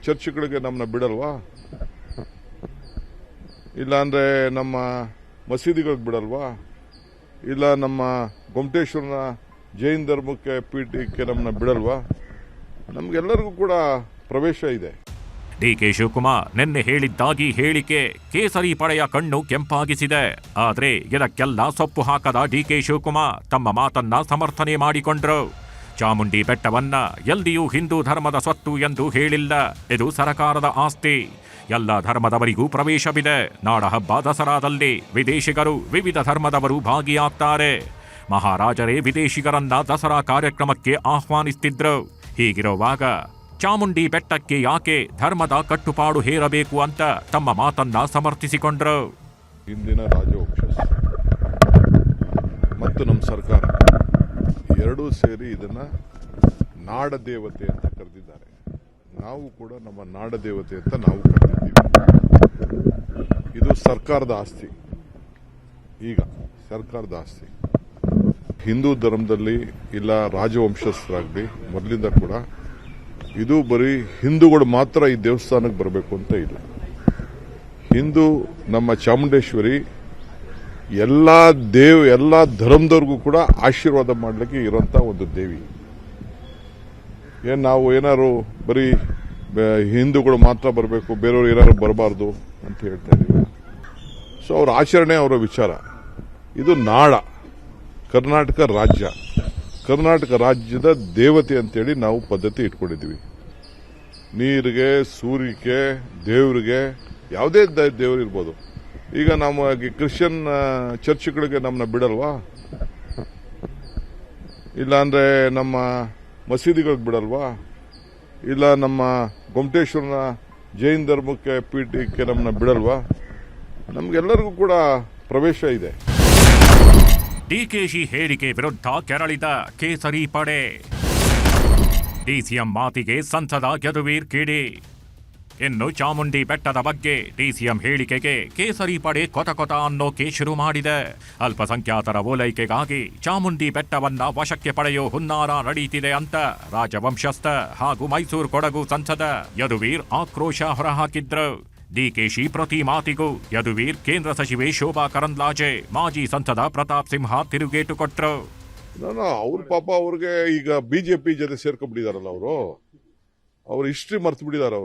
Speaker 8: ಚರ್ಚ್ಗಳಿಗೆ ನಮ್ಮನ್ನ ಬಿಡಲ್ವಾ? ಇಲ್ಲಾಂದ್ರೆ ನಮ್ಮ ಮಸೀದಿಗಳಿಗೆ ಬಿಡಲ್ವಾ? ಇಲ್ಲ ನಮ್ಮ ಗೊಮಟೇಶ್ವರನ ಜೈನ್ ಧರ್ಮಕ್ಕೆ ಪೀಠಕ್ಕೆ ನಮ್ಮನ್ನ ಬಿಡಲ್ವಾ? ನಮ್ಗೆಲ್ಲರಿಗೂ ಕೂಡ ಪ್ರವೇಶ ಇದೆ.
Speaker 7: ಡಿಕೆ ಶಿವಕುಮಾರ್ ನಿನ್ನೆ ಹೇಳಿದ್ದಾಗಿ ಹೇಳಿಕೆ ಕೇಸರಿ ಪಡೆಯ ಕಣ್ಣು ಕೆಂಪಾಗಿಸಿದೆ. ಆದ್ರೆ ಇದಕ್ಕೆಲ್ಲ ಸೊಪ್ಪು ಹಾಕದ ಡಿಕೆ ಶಿವಕುಮಾರ್ ತಮ್ಮ ಮಾತನ್ನ ಸಮರ್ಥನೆ ಮಾಡಿಕೊಂಡ್ರು. ಚಾಮುಂಡಿ ಬೆಟ್ಟವನ್ನ ಎಲ್ಲಿಯೂ ಹಿಂದೂ ಧರ್ಮದ ಸ್ವತ್ತು ಎಂದು ಹೇಳಿಲ್ಲ. ಇದು ಸರಕಾರದ ಆಸ್ತಿ. ಎಲ್ಲ ಧರ್ಮದವರಿಗೂ ಪ್ರವೇಶವಿದೆ. ನಾಡಹಬ್ಬ ದಸರಾದಲ್ಲಿ ವಿದೇಶಿಗರು, ವಿವಿಧ ಧರ್ಮದವರು ಭಾಗಿಯಾಗ್ತಾರೆ. ಮಹಾರಾಜರೇ ವಿದೇಶಿಗರನ್ನ ದಸರಾ ಕಾರ್ಯಕ್ರಮಕ್ಕೆ ಆಹ್ವಾನಿಸ್ತಿದ್ರು. ಹೀಗಿರುವಾಗ ಚಾಮುಂಡಿ ಬೆಟ್ಟಕ್ಕೆ ಯಾಕೆ ಧರ್ಮದ ಕಟ್ಟುಪಾಡು ಹೇರಬೇಕು ಅಂತ ತಮ್ಮ ಮಾತನ್ನ ಸಮರ್ಥಿಸಿಕೊಂಡ್ರು.
Speaker 8: ಇಂದಿನ ರಾಜವಂಶಸ್ ಮತ್ತು ನಮ್ಮ ಸರ್ಕಾರ ಎರಡೂ ಸೇರಿ ಇದನ್ನ ನಾಡ ದೇವತೆ ಅಂತ ಕರೆದಿದ್ದಾರೆ. ನಾವು ಕೂಡ ನಮ್ಮ ನಾಡ ದೇವತೆ ಅಂತ ನಾವು ಕರೆದಿದ್ದೀವಿ. ಇದು ಸರ್ಕಾರದ ಆಸ್ತಿ. ಈಗ ಸರ್ಕಾರದ ಆಸ್ತಿ ಹಿಂದೂ ಧರ್ಮದಲ್ಲಿ ಇಲ್ಲ ರಾಜವಂಶಸ್ಥರಾಗಲಿ ಮೊದಲಿಂದ ಕೂಡ ಇದು ಬರೀ ಹಿಂದೂಗಳು ಮಾತ್ರ ಈ ದೇವಸ್ಥಾನಕ್ಕೆ ಬರಬೇಕು ಅಂತ ಇಲ್ಲ. ಹಿಂದೂ ನಮ್ಮ ಚಾಮುಂಡೇಶ್ವರಿ ಎಲ್ಲ ಧರ್ಮದವ್ರಿಗೂ ಕೂಡ ಆಶೀರ್ವಾದ ಮಾಡಲಿಕ್ಕೆ ಇರೋಂಥ ಒಂದು ದೇವಿ. ನಾವು ಏನಾದ್ರು ಬರೀ ಹಿಂದೂಗಳು ಮಾತ್ರ ಬರಬೇಕು, ಬೇರೆಯವರು ಏನಾದ್ರು ಬರಬಾರ್ದು ಅಂತ ಹೇಳ್ತಾ ಇದ್ದೀವಿ. ಸೊ ಅವ್ರ ಆಚರಣೆ ಅವರ ವಿಚಾರ. ಇದು ನಾಡ, ಕರ್ನಾಟಕ ರಾಜ್ಯ, ಕರ್ನಾಟಕ ರಾಜ್ಯದ ದೇವತೆ ಅಂತೇಳಿ ನಾವು ಪದ್ಧತಿ ಇಟ್ಕೊಂಡಿದ್ದೀವಿ. ನೀರಿಗೆ, ಸೂರ್ಯಕ್ಕೆ, ದೇವ್ರಿಗೆ, ಯಾವುದೇ ದೇವರು ಇರ್ಬೋದು. ಈಗ ನಮ್ಮ ಕ್ರಿಶ್ಚಿಯನ್ ಚರ್ಚ್ಗಳಿಗೆ ನಮ್ಮನ್ನ ಬಿಡಲ್ವಾ? ಇಲ್ಲಾಂದ್ರೆ ನಮ್ಮ ಮಸೀದಿಗಳಿಗೆ ಬಿಡಲ್ವಾ? ಇಲ್ಲ ನಮ್ಮ ಗೊಮಟೇಶ್ವರನ ಜೈನ್ ಧರ್ಮಕ್ಕೆ ಪೀಠಕ್ಕೆ ನಮ್ಮನ್ನ ಬಿಡಲ್ವಾ? ನಮ್ಗೆಲ್ಲರಿಗೂ ಕೂಡ ಪ್ರವೇಶ ಇದೆ.
Speaker 7: ಡಿಕೆಶಿ ಹೇಳಿಕೆ ವಿರುದ್ಧ ಕೆರಳಿದ ಕೇಸರಿ ಪಡೆ. ಡಿಸಿಎಂ ಮಾತಿಗೆ ಸಂಸದ ಯದುವೀರ್ ಕಿಡಿ. ಇನ್ನು ಚಾಮುಂಡಿ ಬೆಟ್ಟದ ಬಗ್ಗೆ ಡಿಸಿಎಂ ಹೇಳಿಕೆಗೆ ಕೇಸರಿ ಪಡೆ ಕೊತ ಅನ್ನೋಕೆ ಶುರು ಮಾಡಿದೆ. ಅಲ್ಪಸಂಖ್ಯಾತರ ಓಲೈಕೆಗಾಗಿ ಚಾಮುಂಡಿ ಬೆಟ್ಟವನ್ನ ವಶಕ್ಕೆ ಪಡೆಯೋ ಹುನ್ನಾರ ನಡೆಯುತ್ತಿದೆ ಅಂತ ರಾಜವಂಶಸ್ಥ ಹಾಗೂ ಮೈಸೂರು ಕೊಡಗು ಸಂಸದ ಯದುವೀರ್ ಆಕ್ರೋಶ ಹೊರಹಾಕಿದ್ರು. ಡಿಕೆಶಿ ಪ್ರತಿ ಮಾತಿಗೂ ಯದುವೀರ್ ಕೇಂದ್ರ ಸಚಿವೆ ಶೋಭಾ ಕರಂದ್ಲಾಜೆ, ಮಾಜಿ ಸಂಸದ ಪ್ರತಾಪ್ ಸಿಂಹ ತಿರುಗೇಟು ಕೊಟ್ರು.
Speaker 8: ಅವ್ರ ಪಾಪ ಅವ್ರಿಗೆ ಈಗ ಬಿಜೆಪಿ ಜೊತೆ ಸೇರ್ಕೊಂಡ್ಬಿಟ್ಟಿದಾರಲ್ಲ, ಅವ್ರ ಹಿಸ್ಟ್ರಿ ಮರ್ತು ಬಿಟ್ಟಿದ್ದಾರೆ.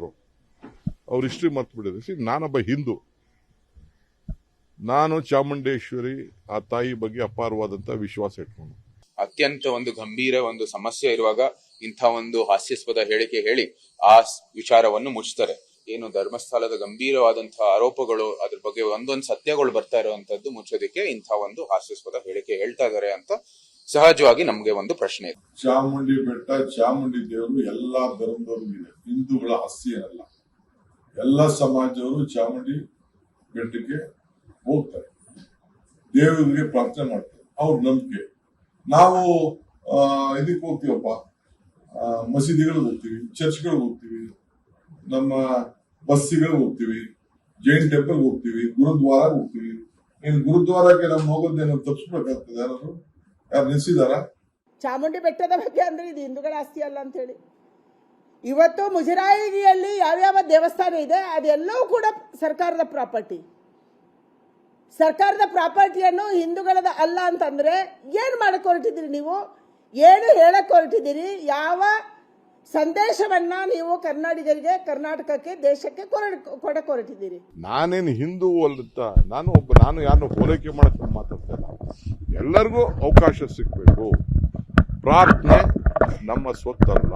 Speaker 8: ಅವ್ರ ಹಿಸ್ಟ್ರಿ ಮರ್ತು ಬಿಟ್ಟಿದ್ದಾರೆ. ನಾನೊಬ್ಬ ಹಿಂದೂ, ನಾನು ಚಾಮುಂಡೇಶ್ವರಿ ಆ ತಾಯಿ ಬಗ್ಗೆ ಅಪಾರವಾದಂತ ವಿಶ್ವಾಸ ಇಟ್ಕೊಂಡು
Speaker 4: ಅತ್ಯಂತ ಒಂದು ಗಂಭೀರ ಒಂದು ಸಮಸ್ಯೆ ಇರುವಾಗ ಇಂಥ ಒಂದು ಹಾಸ್ಯಾಸ್ಪದ ಹೇಳಿಕೆ ಹೇಳಿ ಆ ವಿಚಾರವನ್ನು ಮುಚ್ತಾರೆ. ಏನು ಧರ್ಮಸ್ಥಳದ ಗಂಭೀರವಾದಂತಹ ಆರೋಪಗಳು, ಅದ್ರ ಬಗ್ಗೆ ಒಂದೊಂದು ಸತ್ಯಗಳು ಬರ್ತಾ ಇರುವಂತದ್ದು ಮುಚ್ಚೋದಕ್ಕೆ ಇಂಥ ಒಂದು ಹಾಸ್ಯಾಸ್ಪದ ಹೇಳಿಕೆ ಹೇಳ್ತಾ ಇದಾರೆ ಅಂತ ಸಹಜವಾಗಿ ನಮ್ಗೆ ಒಂದು ಪ್ರಶ್ನೆ ಇದೆ.
Speaker 2: ಚಾಮುಂಡಿ ಬೆಟ್ಟ, ಚಾಮುಂಡಿ ದೇವರು ಎಲ್ಲಾ ಧರ್ಮದವ್ರಿಗೂ ಇದೆ. ಹಿಂದೂಗಳ ಆಸ್ತಿ ಏನಲ್ಲ. ಎಲ್ಲ ಸಮಾಜದವರು ಚಾಮುಂಡಿ ಬೆಟ್ಟಕ್ಕೆ ಹೋಗ್ತಾರೆ, ದೇವರಿಗೆ ಪ್ರಾರ್ಥನೆ ಮಾಡ್ತಾರೆ, ಅವ್ರ ನಂಬಿಕೆ. ನಾವು ಇದಕ್ಕೆ ಹೋಗ್ತೀವಪ್ಪ, ಮಸೀದಿಗಳಿಗೆ ಹೋಗ್ತೀವಿ, ಚರ್ಚ್ಗಳಿಗೆ ಹೋಗ್ತೀವಿ, ನಮ್ಮ ಬಸ್ಸಿಗಳಿಗೆ ಹೋಗ್ತೀವಿ, ಜೈನ್ ಟೆಂಪಲ್ ಹೋಗ್ತೀವಿ, ಗುರುದ್ವಾರ ಹೋಗ್ತೀವಿ. ಇನ್ ಗುರುದ್ವಾರಕ್ಕೆ ನಮ್ಮ ಹೋಗೋದೇನು ತಪ್ಪಿಸ್ಬೇಕಾಗ್ತದೆ? ಯಾರು ನಿಲ್ಸಿದಾರ?
Speaker 5: ಚಾಮುಂಡಿ ಬೆಟ್ಟದ ಬಗ್ಗೆ ಅಂದ್ರೆ ಇದು ಹಿಂದೂಗಳ ಆಸ್ತಿ ಅಲ್ಲ ಅಂತ ಹೇಳಿ. ಇವತ್ತು ಮುಜರಾಯಿಯಲ್ಲಿ ಯಾವ್ಯಾವ ದೇವಸ್ಥಾನ ಇದೆ ಅದೆಲ್ಲವೂ ಕೂಡ ಸರ್ಕಾರದ ಪ್ರಾಪರ್ಟಿ. ಸರ್ಕಾರದ ಪ್ರಾಪರ್ಟಿಯನ್ನು ಹಿಂದೂಗಳದ ಅಲ್ಲ ಅಂತಂದ್ರೆ ಏನು ಮಾಡಕ್ಕೆ ಹೊರಟಿದ್ದೀರಿ ನೀವು? ಏನು ಹೇಳಕ್ಕೆ ಹೊರಟಿದ್ದೀರಿ? ಯಾವ ಸಂದೇಶವನ್ನ ನೀವು ಕನ್ನಡಿಗರಿಗೆ, ಕರ್ನಾಟಕಕ್ಕೆ, ದೇಶಕ್ಕೆ ಕೊಡಕ್ಕೆ ಹೊರಟಿದ್ದೀರಿ?
Speaker 8: ನಾನೇನು ಹಿಂದೂ ಅಲ್ಲಂತ ನಾನು ಯಾರನ್ನು ಹೋಲಿಕೆ ಮಾಡಕ್ಕೆ ಮಾತಾಡ್ತಾ ಇಲ್ಲ. ಎಲ್ಲರಿಗೂ ಅವಕಾಶ ಸಿಗಬೇಕು. ಪ್ರಾರ್ಥನೆ ನಮ್ಮ ಸ್ವತ್ತಲ್ಲ,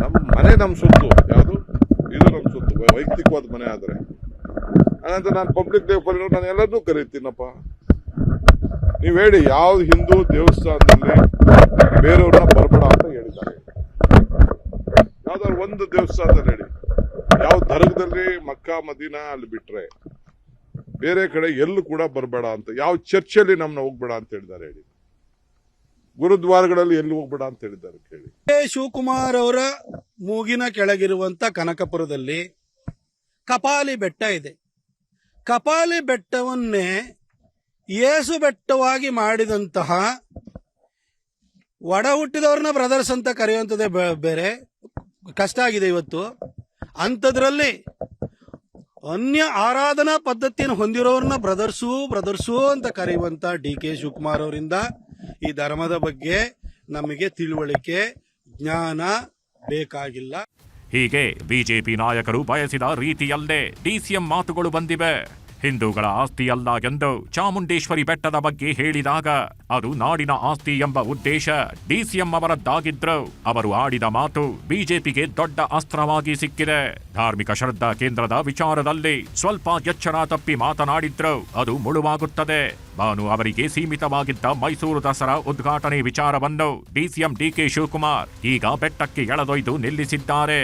Speaker 8: ನಮ್ಮ ಮನೆ ನಮ್ಮ ಸ್ವತ್ತು. ಯಾವುದು ಇದು ನಮ್ಮ ಸ್ವತ್ತು, ವೈಯಕ್ತಿಕವಾದ ಮನೆ. ಆದರೆ ಹಾಗಂತ ನಾನು ಪಬ್ಲಿಕ್ ದೇವಸ್ಥಾನ ನಾನು ಎಲ್ಲರನ್ನೂ ಕರೀತೀನಪ್ಪ. ನೀವು ಹೇಳಿ, ಯಾವ್ದು ಹಿಂದೂ ದೇವಸ್ಥಾನದಲ್ಲಿ ಬೇರೆಯವ್ರನ್ನ ಬರಬೇಡ ಅಂತ ಹೇಳಿದ್ದಾರೆ? ಯಾವ್ದಾದ್ರು ಒಂದು ದೇವಸ್ಥಾನದಲ್ಲಿ ಹೇಳಿ. ಯಾವ ದರ್ಗದಲ್ಲಿ ಮಕ್ಕಾ ಮದೀನಾ ಅಲ್ಲಿ ಬಿಟ್ರೆ ಬೇರೆ ಕಡೆ ಎಲ್ಲೂ ಕೂಡ ಬರಬೇಡ ಅಂತ. ಯಾವ ಚರ್ಚಲ್ಲಿ ನಮ್ಮನ್ನ ಹೋಗ್ಬೇಡ ಅಂತ ಹೇಳಿದ್ದಾರೆ ಹೇಳಿ? ಗುರುದ್ವಾರಗಳಲ್ಲಿ ಎಲ್ಲಿ ಹೋಗ್ಬೇಡ ಅಂತ ಹೇಳಿದ್ದಾರೆ ಕೇಳಿ?
Speaker 3: ಶಿವಕುಮಾರ್ ಅವರ ಮೂಗಿನ ಕೆಳಗಿರುವಂತ ಕನಕಪುರದಲ್ಲಿ ಕಪಾಲಿ ಬೆಟ್ಟ ಇದೆ. ಕಪಾಲಿ ಬೆಟ್ಟವನ್ನೇ ಏಸು ಬೆಟ್ಟವಾಗಿ ಮಾಡಿದಂತಹ ಒಡ ಹುಟ್ಟಿದವ್ರನ್ನ ಬ್ರದರ್ಸ್ ಅಂತ ಕರೆಯುವಂಥದ್ದೇ ಬೇರೆ ಕಷ್ಟ ಆಗಿದೆ ಇವತ್ತು. ಅಂಥದ್ರಲ್ಲಿ ಅನ್ಯ ಆರಾಧನಾ ಪದ್ಧತಿಯನ್ನು ಹೊಂದಿರೋರನ್ನ ಬ್ರದರ್ಸು ಅಂತ ಕರೆಯುವಂತ ಡಿ ಕೆ ಶಿವಕುಮಾರ್ ಅವರಿಂದ ಈ ಧರ್ಮದ ಬಗ್ಗೆ ನಮಗೆ ತಿಳುವಳಿಕೆ, ಜ್ಞಾನ ಬೇಕಾಗಿಲ್ಲ.
Speaker 7: ಹೀಗೆ ಬಿಜೆಪಿ ನಾಯಕರು ಬಯಸಿದ ರೀತಿಯಲ್ಲೇ ಡಿಸಿಎಂ ಮಾತುಗಳು ಬಂದಿವೆ. ಹಿಂದೂಗಳ ಆಸ್ತಿಯಲ್ಲ ಎಂದು ಚಾಮುಂಡೇಶ್ವರಿ ಬೆಟ್ಟದ ಬಗ್ಗೆ ಹೇಳಿದಾಗ ಅದು ನಾಡಿನ ಆಸ್ತಿ ಎಂಬ ಉದ್ದೇಶ ಡಿಸಿಎಂ ಅವರದ್ದಾಗಿದ್ರು. ಅವರು ಆಡಿದ ಮಾತು ಬಿಜೆಪಿಗೆ ದೊಡ್ಡ ಅಸ್ತ್ರವಾಗಿ ಸಿಕ್ಕಿದೆ. ಧಾರ್ಮಿಕ ಶ್ರದ್ಧಾ ಕೇಂದ್ರದ ವಿಚಾರದಲ್ಲಿ ಸ್ವಲ್ಪ ಎಚ್ಚರ ತಪ್ಪಿ ಮಾತನಾಡಿದ್ರು ಅದು ಮುಳುವಾಗುತ್ತದೆ. ಭಾನು ಅವರಿಗೆ ಸೀಮಿತವಾಗಿದ್ದ ಮೈಸೂರು ದಸರಾ ಉದ್ಘಾಟನೆ ವಿಚಾರವನ್ನು ಡಿಸಿಎಂ ಡಿಕೆ ಶಿವಕುಮಾರ್ ಈಗ ಬೆಟ್ಟಕ್ಕೆ ಎಳೆದೊಯ್ದು ನಿಲ್ಲಿಸಿದ್ದಾರೆ.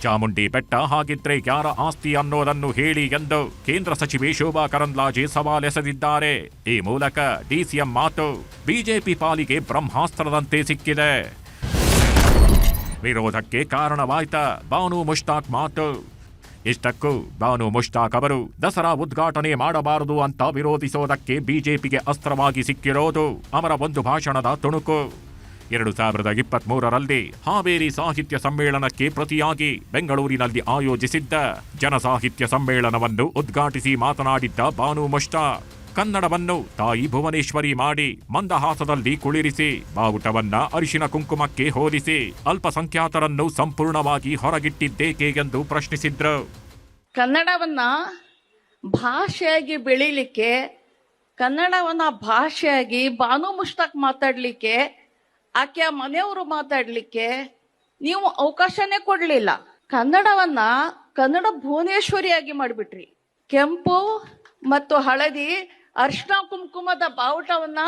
Speaker 7: ಚಾಮುಂಡಿ ಬೆಟ್ಟ ಹಾಗಿದ್ರೆ ಯಾರ ಆಸ್ತಿ ಅನ್ನೋದನ್ನು ಹೇಳಿ ಎಂದು ಕೇಂದ್ರ ಸಚಿವೆ ಶೋಭಾ ಕರಂದ್ಲಾಜೆ ಸವಾಲೆಸೆದಿದ್ದಾರೆ. ಈ ಮೂಲಕ ಡಿಸಿಎಂ ಮಾತು ಬಿಜೆಪಿ ಪಾಲಿಗೆ ಬ್ರಹ್ಮಾಸ್ತ್ರದಂತೆ ಸಿಕ್ಕಿದೆ. ವಿರೋಧಕ್ಕೆ ಕಾರಣವಾಯ್ತ ಬಾನು ಮುಷ್ತಾಕ್ ಮಾತು. ಇಷ್ಟಕ್ಕೂ ಬಾನು ಮುಷ್ತಾಕ್ ಅವರು ದಸರಾ ಉದ್ಘಾಟನೆ ಮಾಡಬಾರದು ಅಂತ ವಿರೋಧಿಸೋದಕ್ಕೆ ಬಿಜೆಪಿಗೆ ಅಸ್ತ್ರವಾಗಿ ಸಿಕ್ಕಿರೋದು ಅವರ ಒಂದು ಭಾಷಣದ ತುಣುಕು. 2023ರಲ್ಲಿ ಹಾವೇರಿ ಸಾಹಿತ್ಯ ಸಮ್ಮೇಳನಕ್ಕೆ ಪ್ರತಿಯಾಗಿ ಬೆಂಗಳೂರಿನಲ್ಲಿ ಆಯೋಜಿಸಿದ್ದ ಜನಸಾಹಿತ್ಯ ಸಮ್ಮೇಳನವನ್ನು ಉದ್ಘಾಟಿಸಿ ಮಾತನಾಡಿದ್ದ ಬಾನು ಮುಷ್ತಾಕ್ ಕನ್ನಡವನ್ನು ತಾಯಿ ಭುವನೇಶ್ವರಿ ಮಾಡಿ ಮಂದಹಾಸದಲ್ಲಿ ಕುಳಿರಿಸಿ ಬಾವುಟವನ್ನ ಅರಿಶಿನ ಕುಂಕುಮಕ್ಕೆ ಹೋಲಿಸಿ ಅಲ್ಪಸಂಖ್ಯಾತರನ್ನು ಸಂಪೂರ್ಣವಾಗಿ ಹೊರಗಿಟ್ಟಿದ್ದೇಕೆ ಎಂದು ಪ್ರಶ್ನಿಸಿದ್ರು.
Speaker 9: ಕನ್ನಡವನ್ನ ಭಾಷೆಯಾಗಿ ಬೆಳೀಲಿಕ್ಕೆ, ಕನ್ನಡವನ್ನ ಭಾಷೆಯಾಗಿ ಬಾನು ಮುಷ್ತಾಕ್ ಮಾತಾಡ್ಲಿಕ್ಕೆ, ಆಕೆಯ ಮನೆಯವರು ಮಾತಾಡ್ಲಿಕ್ಕೆ ನೀವು ಅವಕಾಶನೇ ಕೊಡ್ಲಿಲ್ಲ. ಕನ್ನಡವನ್ನ ಕನ್ನಡ ಭುವನೇಶ್ವರಿಯಾಗಿ ಮಾಡಿಬಿಟ್ರಿ. ಕೆಂಪು ಮತ್ತು ಹಳದಿ ಅರಿಶಿನ ಕುಂಕುಮದ ಬಾವುಟವನ್ನ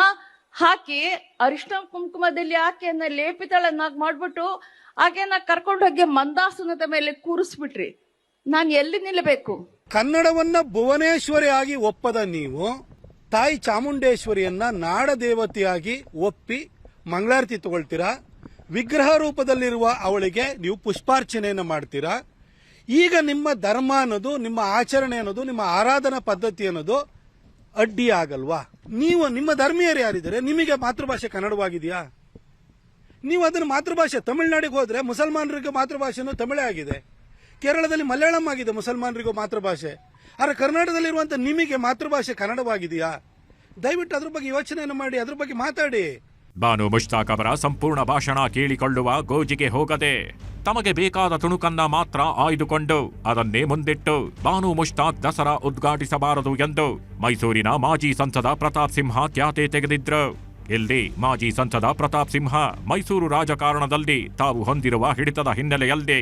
Speaker 9: ಹಾಕಿ ಅರಿಶಿನ ಕುಂಕುಮದಲ್ಲಿ ಆಕೆಯನ್ನ ಲೇಪಿತಳನ್ನಾಗಿ ಮಾಡ್ಬಿಟ್ಟು ಆಕೆಯನ್ನ ಕರ್ಕೊಂಡೋಗಿ ಮಂದಾಸನದ ಮೇಲೆ ಕೂರಿಸ್ಬಿಟ್ರಿ. ನಾನು ಎಲ್ಲಿ ನಿಲ್ಲಬೇಕು?
Speaker 3: ಕನ್ನಡವನ್ನ ಭುವನೇಶ್ವರಿಯಾಗಿ ಒಪ್ಪದ ನೀವು ತಾಯಿ ಚಾಮುಂಡೇಶ್ವರಿಯನ್ನ ನಾಡ ದೇವತೆಯಾಗಿ ಒಪ್ಪಿ ಮಂಗಳಾರತಿ ತಗೊಳ್ತೀರಾ. ವಿಗ್ರಹ ರೂಪದಲ್ಲಿರುವ ಅವಳಿಗೆ ನೀವು ಪುಷ್ಪಾರ್ಚನೆಯನ್ನು ಮಾಡ್ತೀರಾ. ಈಗ ನಿಮ್ಮ ಧರ್ಮ ಅನ್ನೋದು, ನಿಮ್ಮ ಆಚರಣೆ ಅನ್ನೋದು, ನಿಮ್ಮ ಆರಾಧನಾ ಪದ್ಧತಿ ಅನ್ನೋದು ಅಡ್ಡಿ ಆಗಲ್ವಾ? ನೀವು ನಿಮ್ಮ ಧರ್ಮೀಯರು ಯಾರಿದ್ದಾರೆ? ನಿಮಗೆ ಮಾತೃಭಾಷೆ ಕನ್ನಡವಾಗಿದೆಯಾ? ನೀವು ಅದನ್ನ ಮಾತೃಭಾಷೆ ತಮಿಳುನಾಡಿಗೆ ಹೋದ್ರೆ ಮುಸಲ್ಮಾನರಿಗೆ ಮಾತೃಭಾಷೆನೂ ತಮಿಳೇ ಆಗಿದೆ. ಕೇರಳದಲ್ಲಿ ಮಲಯಾಳಂ ಆಗಿದೆ ಮುಸಲ್ಮಾನರಿಗೂ ಮಾತೃಭಾಷೆ. ಆದರೆ ಕರ್ನಾಟಕದಲ್ಲಿರುವಂತ ನಿಮಗೆ ಮಾತೃಭಾಷೆ ಕನ್ನಡವಾಗಿದೆಯಾ? ದಯವಿಟ್ಟು ಅದ್ರ ಬಗ್ಗೆ ಯೋಚನೆಯನ್ನು ಮಾಡಿ, ಅದ್ರ ಬಗ್ಗೆ ಮಾತಾಡಿ.
Speaker 7: ಬಾನು ಮುಷ್ತಾಕ್ ಅವರ ಸಂಪೂರ್ಣ ಭಾಷಣ ಕೇಳಿಕೊಳ್ಳುವ ಗೋಜಿಗೆ ಹೋಗದೆ ತಮಗೆ ಬೇಕಾದ ತುಣುಕನ್ನ ಮಾತ್ರ ಆಯ್ದುಕೊಂಡು ಅದನ್ನೇ ಮುಂದಿಟ್ಟು ಬಾನು ಮುಷ್ತಾಕ್ ದಸರಾ ಉದ್ಘಾಟಿಸಬಾರದು ಎಂದು ಮೈಸೂರಿನ ಮಾಜಿ ಸಂಸದ ಪ್ರತಾಪ್ ಸಿಂಹ ಖ್ಯಾತೆ ತೆಗೆದಿದ್ರು. ಇಲ್ಲಿ ಮಾಜಿ ಸಂಸದ ಪ್ರತಾಪ್ ಸಿಂಹ ಮೈಸೂರು ರಾಜಕಾರಣದಲ್ಲಿ ತಾವು ಹೊಂದಿರುವ ಹಿಡಿತದ ಹಿನ್ನೆಲೆಯಲ್ಲಿ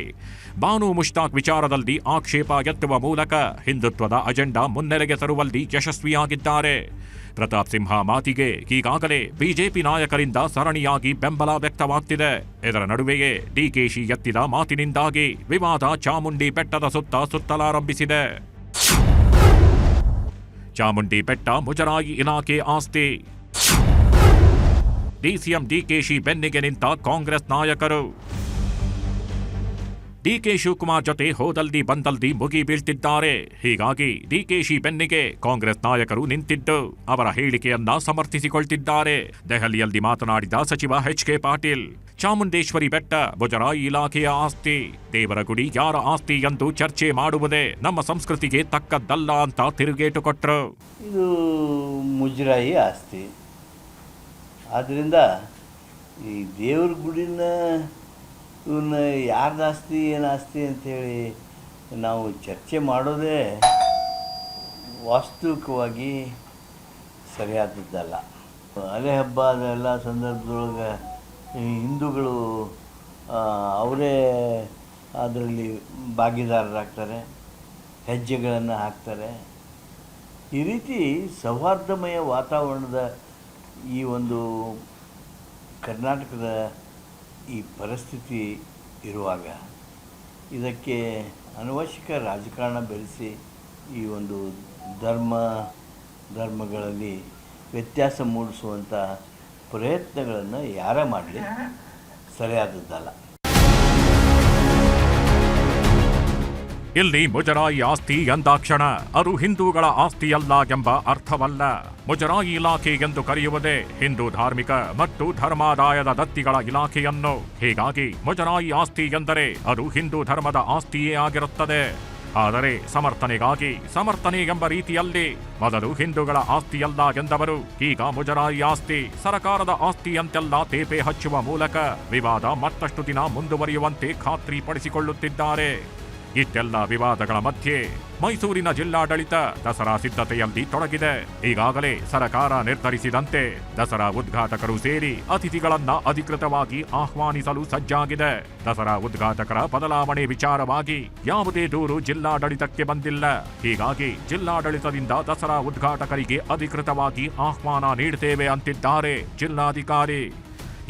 Speaker 7: ಬಾನು ಮುಷ್ತಾಕ್ ವಿಚಾರದಲ್ಲಿ ಆಕ್ಷೇಪ ಎತ್ತುವ ಮೂಲಕ ಹಿಂದುತ್ವದ ಅಜೆಂಡಾ ಮುನ್ನೆಲೆಗೆ ತರುವಲ್ಲಿ ಯಶಸ್ವಿಯಾಗಿದ್ದಾರೆ. ಪ್ರತಾಪ್ ಸಿಂಹ ಮಾತಿಗೆ ಈಗಾಗಲೇ ಬಿಜೆಪಿ ನಾಯಕರಿಂದ ಸರಣಿಯಾಗಿ ಬೆಂಬಲ ವ್ಯಕ್ತವಾಗ್ತಿದೆ. ಇದರ ನಡುವೆಯೇ ಡಿಕೆಶಿ ಎತ್ತಿದ ಮಾತಿನಿಂದಾಗಿ ವಿವಾದ ಚಾಮುಂಡಿ ಬೆಟ್ಟದ ಸುತ್ತಲಾರಂಭಿಸಿದೆ. ಚಾಮುಂಡಿ ಬೆಟ್ಟ ಮುಜರಾಯಿ ಇಲಾಖೆ ಆಸ್ತಿ. ಡಿಸಿಎಂ ಡಿಕೆಶಿ ಬೆನ್ನಿಗೆ ನಿಂತ ಕಾಂಗ್ರೆಸ್ ನಾಯಕರು. ಡಿಕೆ ಶಿವಕುಮಾರ್ ಜೊತೆ ಹೋದಲ್ದಿ ಬಂದಲ್ದಿ ಮುಗಿ ಬೀಳ್ತಿದ್ದಾರೆ. ಹೀಗಾಗಿ ಡಿಕೆಶಿ ಬೆನ್ನಿಗೆ ಕಾಂಗ್ರೆಸ್ ನಾಯಕರು ನಿಂತಿದ್ದು ಅವರ ಹೇಳಿಕೆಯನ್ನ ಸಮರ್ಥಿಸಿಕೊಳ್ತಿದ್ದಾರೆ. ದೆಹಲಿಯಲ್ಲಿ ಮಾತನಾಡಿದ ಸಚಿವ ಎಚ್.ಕೆ. ಪಾಟೀಲ್, ಚಾಮುಂಡೇಶ್ವರಿ ಬೆಟ್ಟ ಮುಜರಾಯಿ ಇಲಾಖೆಯ ಆಸ್ತಿ, ದೇವರಗುಡಿ ಯಾರ ಆಸ್ತಿ ಎಂದು ಚರ್ಚೆ ಮಾಡುವುದೇ ನಮ್ಮ ಸಂಸ್ಕೃತಿಗೆ ತಕ್ಕದ್ದಲ್ಲ ಅಂತ ತಿರುಗೇಟು ಕೊಟ್ರು.
Speaker 6: ಇದು ಮುಜರಾಯಿ ಆಸ್ತಿ. ಆದ್ದರಿಂದ ಈ ದೇವ್ರ ಗುಡಿನ ಇವನ್ನ ಯಾರ್ದು ಆಸ್ತಿ ಏನು ಆಸ್ತಿ ಅಂಥೇಳಿ ನಾವು ಚರ್ಚೆ ಮಾಡೋದೇ ವಾಸ್ತವಿಕವಾಗಿ ಸರಿಯಾದದ್ದಲ್ಲ. ಅಲೆ ಹಬ್ಬ ಅದೆಲ್ಲ ಸಂದರ್ಭದೊಳಗೆ ಹಿಂದೂಗಳು ಅವರೇ ಅದರಲ್ಲಿ ಭಾಗಿದಾರರಾಗ್ತಾರೆ, ಹೆಜ್ಜೆಗಳನ್ನು ಹಾಕ್ತಾರೆ. ಈ ರೀತಿ ಸೌಹಾರ್ದಮಯ ವಾತಾವರಣದ ಈ ಒಂದು ಕರ್ನಾಟಕದ ಈ ಪರಿಸ್ಥಿತಿ ಇರುವಾಗ ಇದಕ್ಕೆ ಅನವಶ್ಯಕ ರಾಜಕಾರಣ ಬೆಳೆಸಿ ಈ ಒಂದು ಧರ್ಮಗಳಲ್ಲಿ ವ್ಯತ್ಯಾಸ ಮೂಡಿಸುವಂಥ ಪ್ರಯತ್ನಗಳನ್ನು ಯಾರೇ ಮಾಡಲಿ ಸರಿಯಾದದ್ದಲ್ಲ.
Speaker 7: ಇಲ್ಲಿ ಮುಜರಾಯಿ ಆಸ್ತಿ ಎಂದಾಕ್ಷಣ ಅದು ಹಿಂದೂಗಳ ಆಸ್ತಿಯಲ್ಲ ಎಂಬ ಅರ್ಥವಲ್ಲ. ಮುಜರಾಯಿ ಇಲಾಖೆ ಎಂದು ಕರೆಯುವುದೇ ಹಿಂದೂ ಧಾರ್ಮಿಕ ಮತ್ತು ಧರ್ಮಾದಾಯದ ದತ್ತಿಗಳ ಇಲಾಖೆಯನ್ನು. ಹೀಗಾಗಿ ಮುಜರಾಯಿ ಆಸ್ತಿ ಎಂದರೆ ಅದು ಹಿಂದೂ ಧರ್ಮದ ಆಸ್ತಿಯೇ ಆಗಿರುತ್ತದೆ. ಆದರೆ ಸಮರ್ಥನೆ ಎಂಬ ರೀತಿಯಲ್ಲಿ ಮೊದಲು ಹಿಂದೂಗಳ ಆಸ್ತಿಯಲ್ಲ ಎಂದವರು ಈಗ ಮುಜರಾಯಿ ಆಸ್ತಿ ಸರಕಾರದ ಆಸ್ತಿಯಂತೆಲ್ಲ ತೇಪೆ ಹಚ್ಚುವ ಮೂಲಕ ವಿವಾದ ಮತ್ತಷ್ಟು ದಿನ ಮುಂದುವರಿಯುವಂತೆ ಖಾತ್ರಿಪಡಿಸಿಕೊಳ್ಳುತ್ತಿದ್ದಾರೆ. ಇಷ್ಟೆಲ್ಲ ವಿವಾದಗಳ ಮಧ್ಯೆ ಮೈಸೂರಿನ ಜಿಲ್ಲಾಡಳಿತ ದಸರಾ ಸಿದ್ಧತೆಯಲ್ಲಿ ತೊಡಗಿದೆ. ಈಗಾಗಲೇ ಸರಕಾರ ನಿರ್ಧರಿಸಿದಂತೆ ದಸರಾ ಉದ್ಘಾಟಕರು ಸೇರಿ ಅತಿಥಿಗಳನ್ನ ಅಧಿಕೃತವಾಗಿ ಆಹ್ವಾನಿಸಲು ಸಜ್ಜಾಗಿದೆ. ದಸರಾ ಉದ್ಘಾಟಕರ ಬದಲಾವಣೆ ವಿಚಾರವಾಗಿ ಯಾವುದೇ ದೂರು ಜಿಲ್ಲಾಡಳಿತಕ್ಕೆ ಬಂದಿಲ್ಲ. ಹೀಗಾಗಿ ಜಿಲ್ಲಾಡಳಿತದಿಂದ ದಸರಾ ಉದ್ಘಾಟಕರಿಗೆ ಅಧಿಕೃತವಾಗಿ ಆಹ್ವಾನ ನೀಡುತ್ತೇವೆ ಅಂತಿದ್ದಾರೆ ಜಿಲ್ಲಾಧಿಕಾರಿ.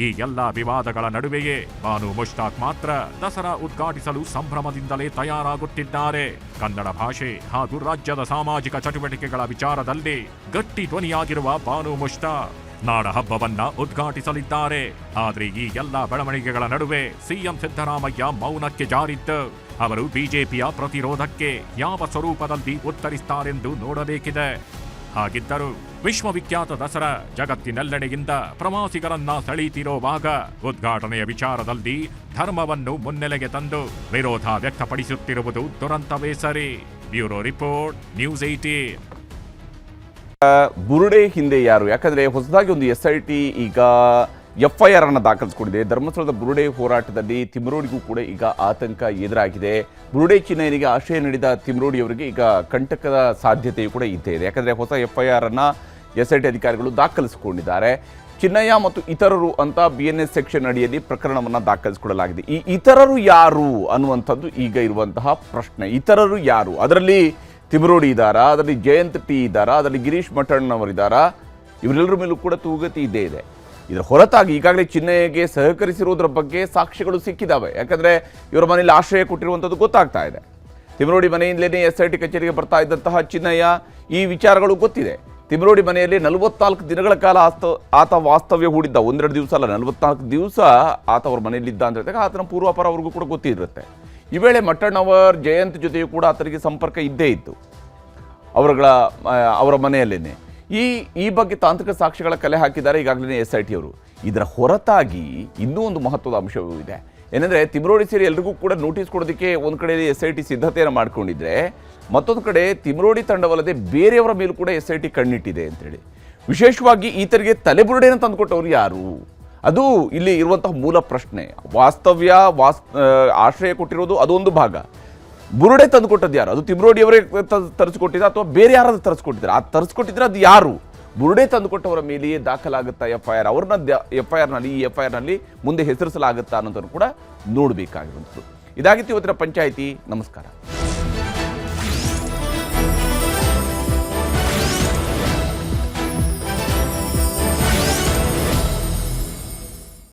Speaker 7: ಈ ಎಲ್ಲ ವಿವಾದಗಳ ನಡುವೆಯೇ ಬಾನು ಮುಷ್ತಾಕ್ ಮಾತ್ರ ದಸರಾ ಉದ್ಘಾಟಿಸಲು ಸಂಭ್ರಮದಿಂದಲೇ ತಯಾರಾಗುತ್ತಿದ್ದಾರೆ. ಕನ್ನಡ ಭಾಷೆ ಹಾಗೂ ರಾಜ್ಯದ ಸಾಮಾಜಿಕ ಚಟುವಟಿಕೆಗಳ ವಿಚಾರದಲ್ಲಿ ಗಟ್ಟಿ ಧ್ವನಿಯಾಗಿರುವ ಬಾನು ಮುಷ್ತಾಕ್ ನಾಡ ಹಬ್ಬವನ್ನ ಉದ್ಘಾಟಿಸಲಿದ್ದಾರೆ. ಆದರೆ ಈ ಎಲ್ಲ ಬೆಳವಣಿಗೆಗಳ ನಡುವೆ ಸಿಎಂ ಸಿದ್ದರಾಮಯ್ಯ ಮೌನಕ್ಕೆ ಜಾರಿದ್ದು ಅವರು ಬಿಜೆಪಿಯ ಪ್ರತಿರೋಧಕ್ಕೆ ಯಾವ ಸ್ವರೂಪದಲ್ಲಿ ಉತ್ತರಿಸುತ್ತಾರೆಂದು ನೋಡಬೇಕಿದೆ. ಹಾಗಿದ್ದರೂ ವಿಶ್ವವಿಖ್ಯಾತ ದಸರಾ ಜಗತ್ತಿನೆಲ್ಲೆಡೆಯಿಂದ ಪ್ರವಾಸಿಗರನ್ನ ಸೆಳೆಯುತ್ತಿರುವಾಗ ಉದ್ಘಾಟನೆಯ ವಿಚಾರದಲ್ಲಿ ಧರ್ಮವನ್ನು ಮುನ್ನೆಲೆಗೆ ತಂದು ವಿರೋಧ ವ್ಯಕ್ತಪಡಿಸುತ್ತಿರುವುದು ದುರಂತವೇ ಸರಿ. Bureau report, news 18.
Speaker 1: ಬುರುಡೆ ಹಿಂದೆ ಯಾರು? ಯಾಕಂದ್ರೆ ಹೊಸದಾಗಿ ಒಂದು SIT ಈಗ FIR ಅನ್ನು ದಾಖಲಿಸಿಕೊಂಡಿದೆ. ಧರ್ಮಸ್ಥಳದ ಬುರುಡೆ ಹೋರಾಟದಲ್ಲಿ ತಿಮ್ರೋಡಿಗೂ ಕೂಡ ಈಗ ಆತಂಕ ಎದುರಾಗಿದೆ. ಬುರುಡೆ ಚಿನ್ನಯ್ಯನಿಗೆ ಆಶ್ರಯ ನೀಡಿದ ತಿಮ್ರೋಡಿಯವರಿಗೆ ಈಗ ಕಂಟಕದ ಸಾಧ್ಯತೆಯೂ ಕೂಡ ಇದ್ದೇ ಇದೆ. ಯಾಕಂದರೆ ಹೊಸ FIR ಅನ್ನು SIT ಅಧಿಕಾರಿಗಳು ದಾಖಲಿಸಿಕೊಂಡಿದ್ದಾರೆ. ಚಿನ್ನಯ್ಯ ಮತ್ತು ಇತರರು ಅಂತ BNS ಸೆಕ್ಷನ್ ಅಡಿಯಲ್ಲಿ ಪ್ರಕರಣವನ್ನು ದಾಖಲಿಸಿಕೊಳ್ಳಲಾಗಿದೆ. ಈ ಇತರರು ಯಾರು ಅನ್ನುವಂಥದ್ದು ಈಗ ಇರುವಂತಹ ಪ್ರಶ್ನೆ. ಇತರರು ಯಾರು? ಅದರಲ್ಲಿ ತಿಮ್ರೋಡಿ ಇದ್ದಾರಾ, ಅದರಲ್ಲಿ ಜಯಂತ್ ಟಿ ಇದ್ದಾರಾ, ಅದರಲ್ಲಿ ಗಿರೀಶ್ ಮಠಣ್ಣವರಿದ್ದಾರಾ? ಇವರೆಲ್ಲರ ಮೇಲೂ ಕೂಡ ತೂಗತಿ ಇದ್ದೇ ಇದೆ. ಇದರ ಹೊರತಾಗಿ ಈಗಾಗಲೇ ಚಿನ್ನಯ್ಯಗೆ ಸಹಕರಿಸಿರುವುದರ ಬಗ್ಗೆ ಸಾಕ್ಷ್ಯಗಳು ಸಿಕ್ಕಿದ್ದಾವೆ. ಯಾಕಂದರೆ ಇವರ ಮನೆಯಲ್ಲಿ ಆಶ್ರಯ ಕೊಟ್ಟಿರುವಂಥದ್ದು ಗೊತ್ತಾಗ್ತಾ ಇದೆ. ತಿಮ್ರೋಡಿ ಮನೆಯಿಂದಲೇ SIT ಕಚೇರಿಗೆ ಬರ್ತಾ ಇದ್ದಂತಹ ಚಿನ್ನಯ್ಯ ಈ ವಿಚಾರಗಳು ಗೊತ್ತಿದೆ. ತಿಮ್ರೋಡಿ ಮನೆಯಲ್ಲಿ 44 ದಿನಗಳ ಕಾಲ ಆತ ವಾಸ್ತವ್ಯ ಹೂಡಿದ್ದ. 1-2 ದಿವಸ ಅಲ್ಲ, 44 ದಿವಸ ಆತ ಅವ್ರ ಮನೆಯಲ್ಲಿದ್ದ ಅಂತ ಹೇಳಿದಾಗ ಆತನ ಪೂರ್ವಾಪರ ಅವ್ರಿಗೂ ಕೂಡ ಗೊತ್ತಿರುತ್ತೆ. ಈ ವೇಳೆ ಮಟ್ಟಣ್ಣವರ್ ಜಯಂತ್ ಜೊತೆಯೂ ಕೂಡ ಆತನಿಗೆ ಸಂಪರ್ಕ ಇದ್ದೇ ಇತ್ತು ಅವರ ಮನೆಯಲ್ಲೇನೆ. ಈ ಬಗ್ಗೆ ತಾಂತ್ರಿಕ ಸಾಕ್ಷ್ಯಗಳ ಕಲೆ ಹಾಕಿದ್ದಾರೆ ಈಗಾಗಲೇ SIT ಅವರು. ಇದರ ಹೊರತಾಗಿ ಇನ್ನೂ ಒಂದು ಮಹತ್ವದ ಅಂಶವೂ ಇದೆ. ಏನಂದರೆ ತಿಮ್ರೋಡಿ ಸೇರಿ ಎಲ್ರಿಗೂ ಕೂಡ ನೋಟಿಸ್ ಕೊಡೋದಕ್ಕೆ ಒಂದು ಕಡೆ SIT ಸಿದ್ಧತೆಯನ್ನು ಮಾಡ್ಕೊಂಡಿದ್ರೆ, ಮತ್ತೊಂದು ಕಡೆ ತಿಮ್ರೋಡಿ ತಂಡವಲ್ಲದೆ ಬೇರೆಯವರ ಮೇಲೂ ಕೂಡ SIT ಕಣ್ಣಿಟ್ಟಿದೆ ಅಂತೇಳಿ. ವಿಶೇಷವಾಗಿ ಈತರಿಗೆ ತಲೆಬುರುಡೆಯನ್ನು ತಂದುಕೊಟ್ಟವರು ಯಾರು? ಅದು ಇಲ್ಲಿ ಇರುವಂತಹ ಮೂಲ ಪ್ರಶ್ನೆ. ಆಶ್ರಯ ಕೊಟ್ಟಿರೋದು ಅದೊಂದು ಭಾಗ. ಬುರುಡೆ ತಂದುಕೊಟ್ಟದ್ದು ಯಾರು? ಅದು ತಿಮ್ರೋಡಿಯವರೇ ತರಿಸ್ಕೊಟ್ಟಿದ್ದ ಅಥವಾ ಬೇರೆ ಯಾರಾದ್ರೂ ತರಿಸ್ಕೊಟ್ಟಿದ್ದಾರೆ? ಆ ತರಿಸ್ಕೊಟ್ಟಿದ್ರೆ ಅದು ಯಾರು? ಬುರುಡೆ ತಂದುಕೊಟ್ಟವರ ಮೇಲೆಯೇ ದಾಖಲಾಗುತ್ತಾ FIR? ಅವ್ರನ್ನ ಈ FIR ನಲ್ಲಿ ಮುಂದೆ ಹೆಸರಿಸಲಾಗುತ್ತಾ ಅನ್ನೋದನ್ನು ಕೂಡ ನೋಡಬೇಕಾಗಿರುವಂಥದ್ದು. ಇದಾಗಿತ್ತು ಇವತ್ತಿನ ಪಂಚಾಯಿತಿ. ನಮಸ್ಕಾರ.